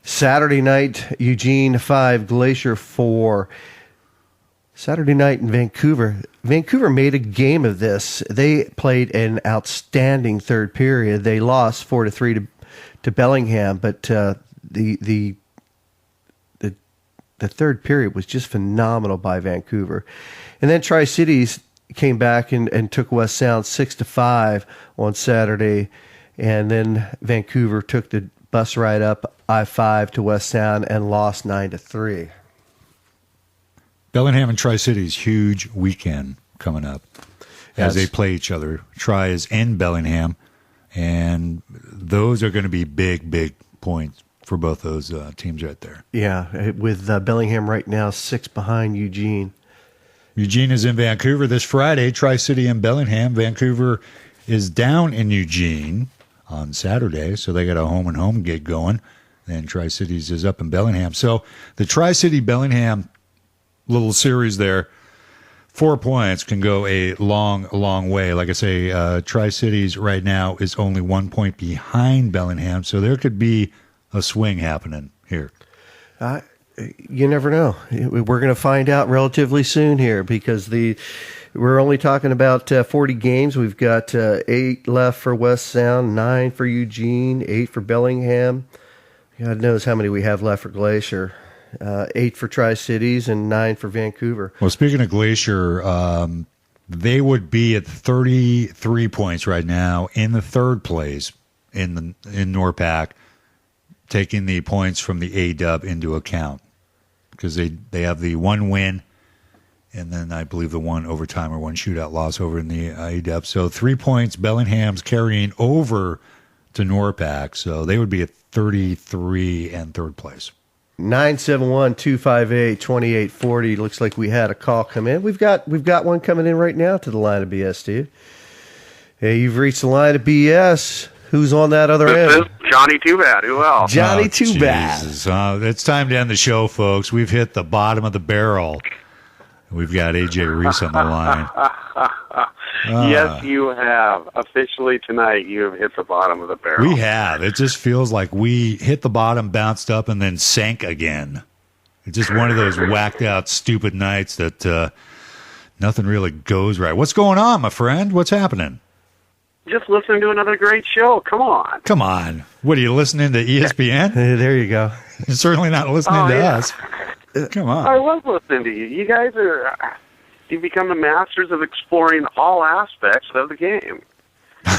Saturday night, Eugene 5, Glacier 4. Saturday night in Vancouver. Vancouver made a game of this. They played an outstanding third period. They lost 4-3 to Bellingham, but the third period was just phenomenal by Vancouver. And then Tri-Cities came back and took West Sound 6-5 on Saturday, and then Vancouver took the bus ride up I-5 to West Sound and lost 9-3. Bellingham and Tri-Cities, huge weekend coming up as they play each other. Tri is in Bellingham, and those are going to be big, big points for both those teams right there. Yeah, with Bellingham right now 6 behind Eugene. Eugene is in Vancouver this Friday. Tri-City and Bellingham. Vancouver is down in Eugene on Saturday, so they got a home-and-home gig going. Then Tri-Cities is up in Bellingham. So the Tri-City-Bellingham little series there, 4 points can go a long, long way. Like I say, Tri-Cities right now is only 1 point behind Bellingham, so there could be a swing happening here. You never know. We're going to find out relatively soon here because we're only talking about 40 games. We've got 8 left for West Sound, 9 for Eugene, 8 for Bellingham. God knows how many we have left for Glacier. 8 for Tri-Cities and 9 for Vancouver. Well, speaking of Glacier, they would be at 33 points right now in the third place in NORPAC, taking the points from the A-Dub into account because they have the 1 win and then I believe the 1 overtime or 1 shootout loss over in the A-Dub. So 3 points Bellingham's carrying over to NORPAC, so they would be at 33 and third place. 971-258-2840. Looks like we had a call come in. We've got one coming in right now to the line of BS, Steve. Hey, you've reached the line of BS. Who's on that other end? This is Johnny Too Bad. Who else? Johnny Too Bad. It's time to end the show, folks. We've hit the bottom of the barrel. We've got AJ Reese on the line. Yes, you have. Officially tonight, you have hit the bottom of the barrel. We have. It just feels like we hit the bottom, bounced up, and then sank again. It's just one of those whacked out, stupid nights that nothing really goes right. What's going on, my friend? What's happening? Just listening to another great show. Come on. Come on. What, are you listening to ESPN? There you go. You're certainly not listening to us. Come on. I was listening to you. You guys you've become the masters of exploring all aspects of the game.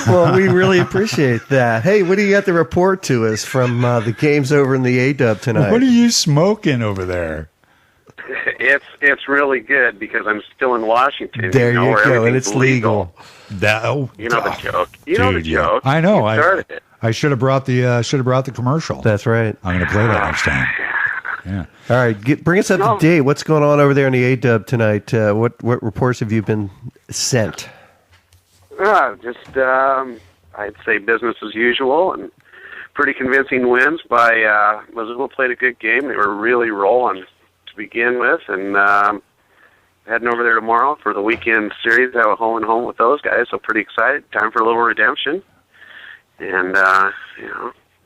Well, we really appreciate that. Hey, what do you got to report to us from the games over in the A-Dub tonight? What are you smoking over there? It's really good because I'm still in Washington. There you go, and it's legal. You know the joke. You know the joke. I know. You started it. I should have brought the commercial. That's right. I'm going to play that next time. Yeah. All right, bring us up to date. What's going on over there in the A-Dub tonight? What reports have you been sent? I'd say business as usual and pretty convincing wins by Missoula played a good game. They were really rolling to begin with, and heading over there tomorrow for the weekend series. I have a home and home with those guys, so pretty excited. Time for a little redemption. And,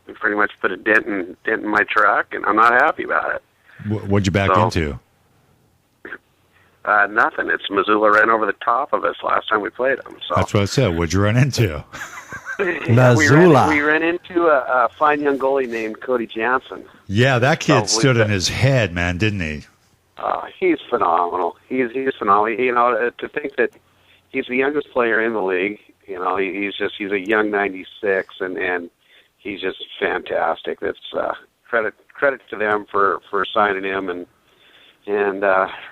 we pretty much put a dent in my truck, and I'm not happy about it. What'd you back into? Nothing. It's Missoula ran over the top of us last time we played them. So That's what I said. What'd you run into? Missoula. We ran into a fine young goalie named Cody Jansen. Yeah, that kid stood in his head, man, didn't he? He's phenomenal. He's phenomenal. To think that he's the youngest player in the league. He's a young 96, and he's just fantastic. That's credit to them for signing him and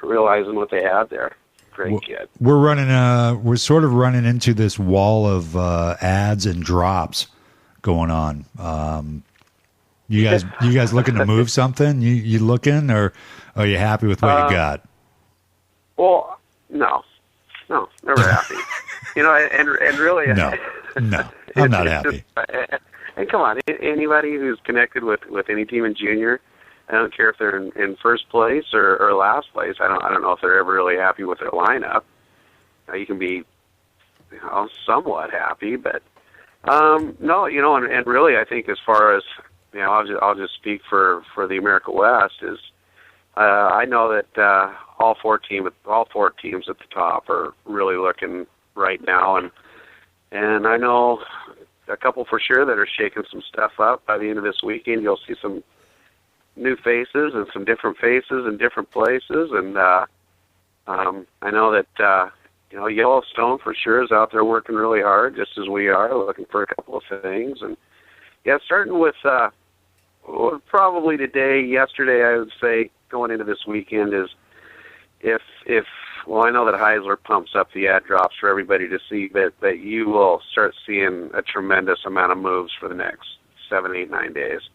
realizing what they had there. Great kid. We're sort of running into this wall of ads and drops going on. You guys looking to move something? You looking, or are you happy with what you got? Well, no, never happy. And really, no, I'm not happy. And come on, anybody who's connected with any team in junior, I don't care if they're in first place or last place. I don't know if they're ever really happy with their lineup. You can be, somewhat happy, but no, and really, I think as far as I'll just speak for the America West is I know that all four teams at the top are really looking right now, and I know a couple for sure that are shaking some stuff up. By the end of this weekend, you'll see some new faces and some different faces in different places, and I know that Yellowstone for sure is out there working really hard, just as we are, looking for a couple of things. And starting with probably yesterday, I would say going into this weekend is I know that Heisler pumps up the ad drops for everybody to see, but you will start seeing a tremendous amount of moves for the next 7, 8, 9 days.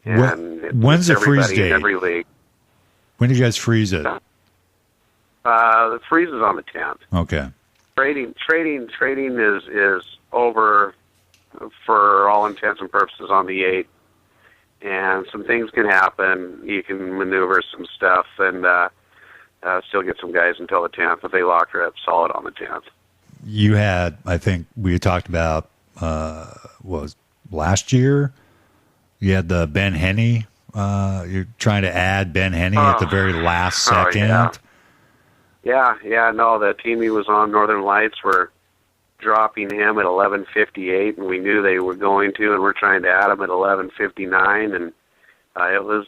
And when's the freeze date? Every league. When do you guys freeze it? The freeze is on the 10th. Okay. Trading is over for all intents and purposes on the 8th, and some things can happen. You can maneuver some stuff and still get some guys until the 10th, but they lock her up solid on the 10th. You had, I think we had talked about, was last year? You had the Ben Henney. You're trying to add Ben Henney at the very last second. Yeah. No, the team he was on, Northern Lights, were dropping him at 11:58, and we knew they were going to, and we're trying to add him at 11:59, and it was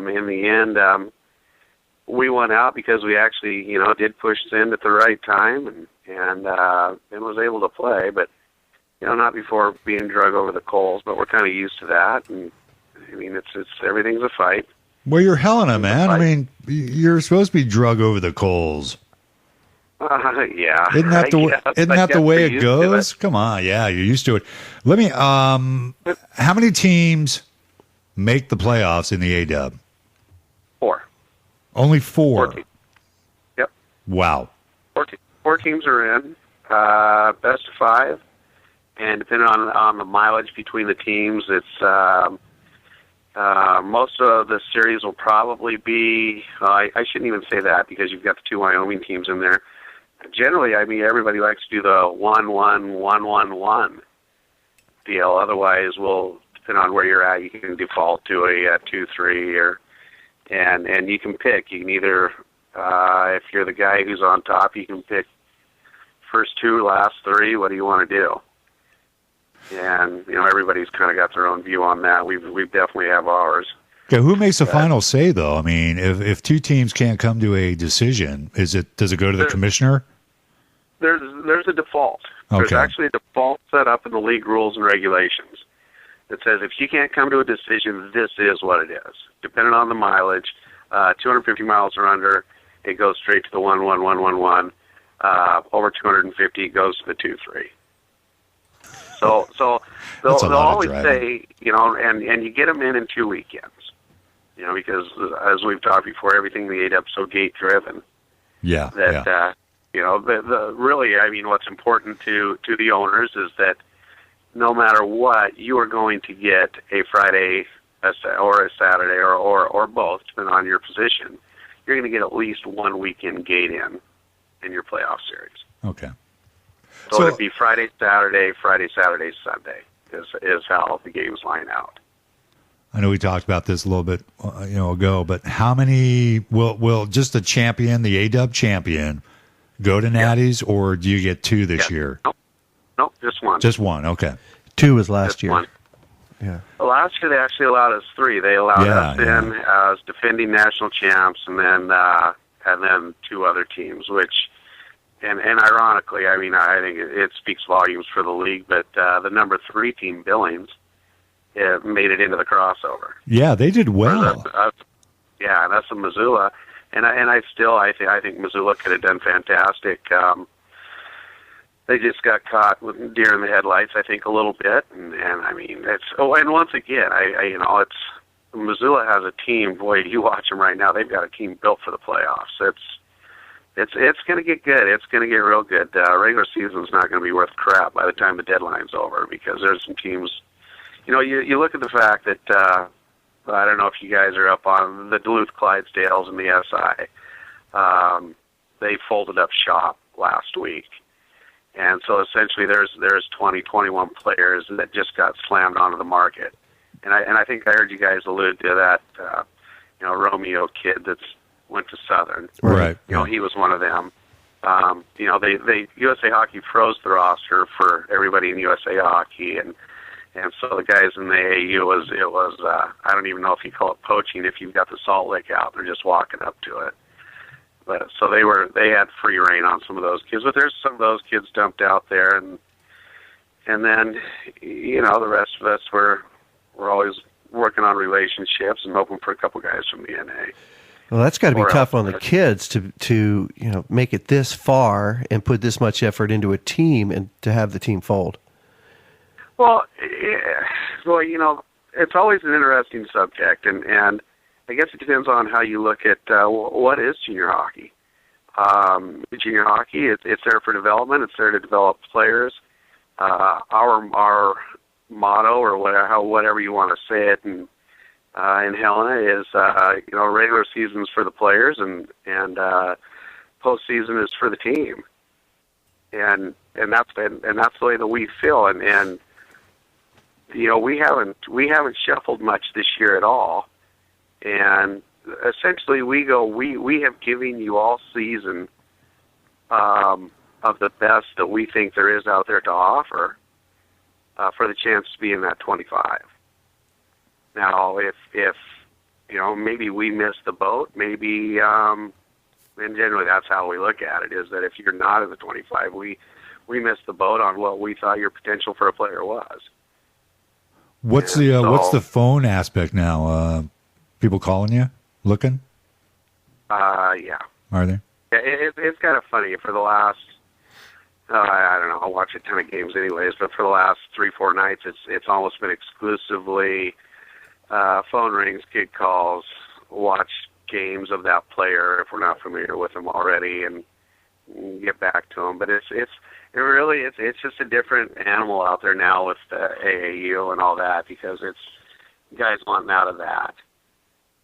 in the end we won out because we actually did push Send at the right time and was able to play, but not before being drug over the coals. But we're kind of used to that, and I mean it's everything's a fight. Well, you're Helena, man. I mean, you're supposed to be drug over the coals. Yeah. Isn't that the way it goes? Come on, yeah, you're used to it. Let me. How many teams make the playoffs in the A-Dub? 4. Only 4. 4 teams. Yep. Wow. 4 teams are in. Best of 5, and depending on the mileage between the teams, it's. Most of the series will probably be, I shouldn't even say that because you've got the 2 Wyoming teams in there. Generally, I mean, everybody likes to do the 1-1-1-1-1 deal. Otherwise, depending on where you're at, you can default to a 2-3 and you can pick. You can either, if you're the guy who's on top, you can pick first 2, last 3. What do you want to do? And everybody's kind of got their own view on that. We definitely have ours. Okay, who makes the final say though? I mean, if 2 teams can't come to a decision, does it go to the commissioner? There's a default. Okay. There's actually a default set up in the league rules and regulations that says if you can't come to a decision, this is what it is. Depending on the mileage, 250 miles or under, it goes straight to the 1-1-1-1-1. Over 250, it goes to the 2-3. So they'll always say, and you get them in 2 weekends, because as we've talked before, everything in the A-Dub's so gate driven. Yeah. That really, I mean, what's important to the owners is that no matter what, you are going to get a Friday or a Saturday or both, depending on your position. you're going to get at least one weekend gate in your playoff series. Okay. So it'd be Friday, Saturday, Sunday is how the games line out. I know we talked about this a little bit ago, but how many will just the champion, the A-Dub champion, go to Natties, or do you get 2 this year? Nope, just one. Just one, okay. 2 was last year. One. Yeah. Well, last year they actually allowed us 3. They allowed us in as defending national champs, and then 2 other teams, which, and ironically, I mean, I think it speaks volumes for the league, but the number 3 team, Billings, it made it into the crossover. Yeah, they did well. That's the Missoula, and I think Missoula could have done fantastic. They just got caught with deer in the headlights, I think, a little bit, and I mean, and once again, it's Missoula has a team. Boy, you watch them right now; they've got a team built for the playoffs. It's going to get good. It's going to get real good. Regular season's not going to be worth crap by the time the deadline's over, because there's some teams. You look at the fact that I don't know if you guys are up on the Duluth Clydesdales and the SI. They folded up shop last week, and so essentially there's 20, 21 players that just got slammed onto the market. And I think I heard you guys allude to that. Romeo kid that's went to Southern. Right. He was one of them. They USA Hockey froze the roster for everybody in USA Hockey, and so the guys in the AAU was I don't even know if you call it poaching if you've got the Salt Lake out, they're just walking up to it. But so they had free reign on some of those kids, but there's some of those kids dumped out there, and then the rest of us we're always working on relationships and hoping for a couple guys from the NA. Well, that's got to be tough on the kids to make it this far and put this much effort into a team and to have the team fold. Well, it's always an interesting subject, and I guess it depends on how you look at what is junior hockey. Junior hockey, it's there for development. It's there to develop players. Our motto, or whatever you want to say it, in Helena is regular season's for the players, and postseason is for the team, and that's the way that we feel, and we haven't shuffled much this year at all, and essentially we have given you all season of the best that we think there is out there to offer for the chance to be in that 25. Now, if maybe we miss the boat, maybe, and generally that's how we look at it, is that if you're not in the 25, we missed the boat on what we thought your potential for a player was. What's the phone aspect now? People calling you, looking? Yeah. Are they? Yeah, it's kind of funny. For the last, I don't know, I watch a ton of games anyways, but for the last 3-4 nights, it's almost been exclusively phone rings, kid calls, watch games of that player if we're not familiar with them already, and get back to them. But it's just a different animal out there now with the AAU and all that, because it's guys wanting out of that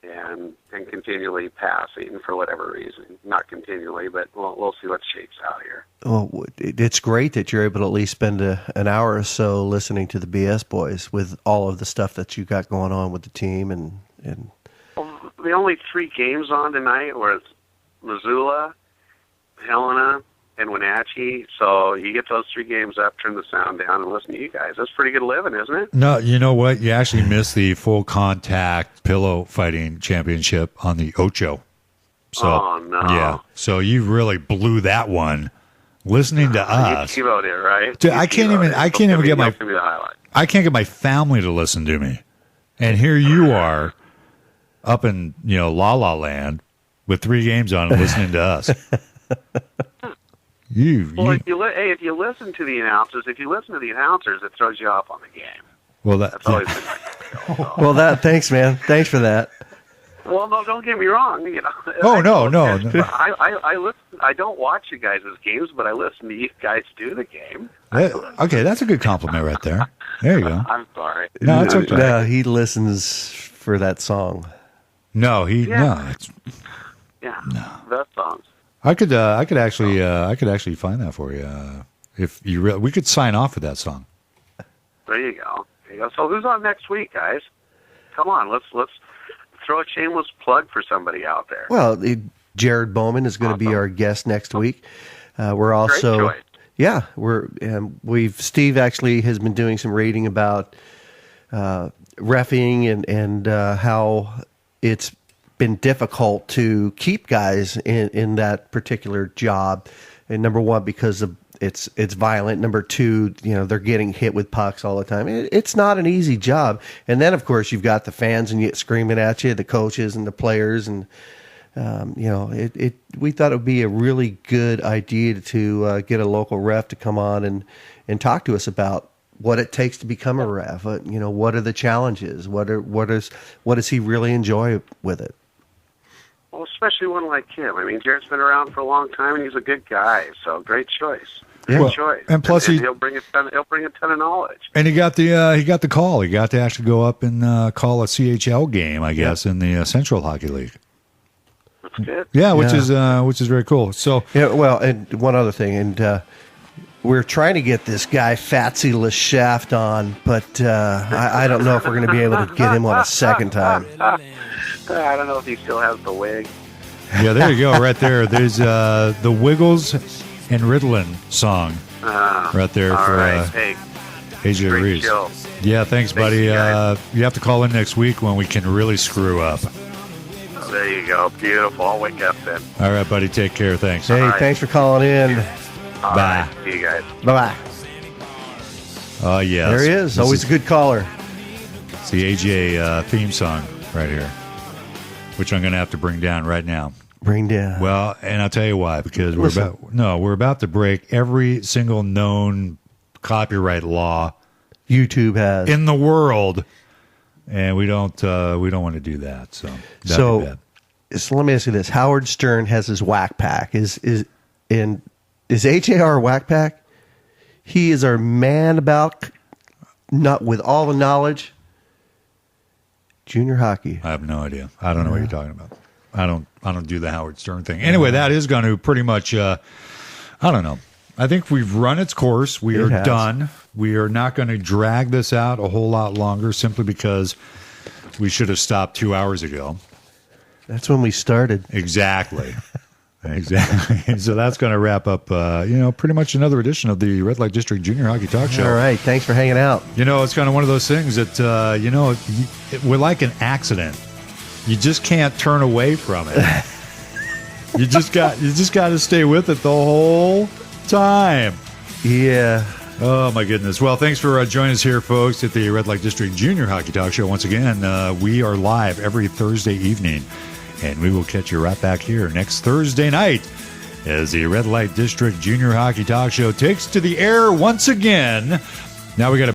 and continually passing for whatever reason. Not continually, but we'll see what shapes out here. Well, it's great that you're able to at least spend an hour or so listening to the BS Boys with all of the stuff that you got going on with the team. And Well, the only 3 games on tonight were Missoula, Helena, and Wenatchee. So you get those 3 games up, turn the sound down, and listen to you guys. That's pretty good living, isn't it? No, you know what? You actually missed the full contact pillow fighting championship on the Ocho. So, oh, no. Yeah. So you really blew that one. Listening to us. You TiVoed it, right? Dude, I can't even get I can't get my family to listen to me. And here you are up in, La La Land with 3 games on and listening to us. If you listen to the announcers, it throws you off on the game. Well, that's always been my deal. Well, thanks, man. Thanks for that. Well, no, don't get me wrong. Oh, no. I listen. I don't watch you guys' games, but I listen to you guys do the game. Okay, that's a good compliment right there. There you go. I'm sorry. No, it's okay. No, he listens for that song. No, Yeah, the songs. I could actually find that for you. If you we could sign off with that song. There you go. So who's on next week, guys? Come on, let's throw a shameless plug for somebody out there. Well, Jared Bowman is going to be our guest next week. We're also, Great choice. yeah, Steve actually has been doing some reading about reffing and how it's been difficult to keep guys in that particular job. And number one, because of it's violent. Number two, they're getting hit with pucks all the time. It's not an easy job. And then, of course, you've got the fans and screaming at you, the coaches and the players. And, we thought it would be a really good idea to get a local ref to come on and talk to us about what it takes to become a ref. What are the challenges? What does he really enjoy with it? Well, especially one like him. I mean, Jared's been around for a long time, and he's a good guy. So great choice. Great choice. And plus, he'll bring a ton of knowledge. And he got the call. He got to actually go up and call a CHL game, I guess, in the Central Hockey League. That's good. Yeah, which is very cool. So well, and one other thing, and we're trying to get this guy Fatsy Leshaft on, but I don't know if we're going to be able to get him on a second time. I don't know if he still has the wig. Yeah, there you go, right there. There's the Wiggles and Ritalin song right there for AJ Reeves. Show. Yeah, thanks, buddy. You have to call in next week when we can really screw up. Oh, there you go. Beautiful. I'll wake up then. All right, buddy. Take care. Thanks. Hey, thanks for calling in. All Bye. right. See you guys. Bye-bye. Oh, yeah. There he is. Always a good caller. It's the AJ theme song right here, which I'm going to have to bring down right now. Bring down. Well, and I'll tell you why, because we're about to break every single known copyright law YouTube has in the world, and we don't want to do that. So let me ask you this: Howard Stern has his whack pack. Is HAR whack pack? He is our man about not with all the knowledge. Junior hockey. I have no idea. I don't know what you're talking about. I don't do the Howard Stern thing. Anyway, that is going to pretty much, I don't know. I think we've run its course. We are done. We are not going to drag this out a whole lot longer simply because we should have stopped 2 hours ago. That's when we started. Exactly. Exactly. So that's going to wrap up, pretty much another edition of the Red Light District Junior Hockey Talk Show. All right. Thanks for hanging out. It's kind of one of those things that, we're like an accident. You just can't turn away from it. you just got to stay with it the whole time. Yeah. Oh, my goodness. Well, thanks for joining us here, folks, at the Red Light District Junior Hockey Talk Show. Once again, we are live every Thursday evening, and we will catch you right back here next Thursday night as the Red Light District Junior Hockey Talk Show takes to the air once again. Now we got to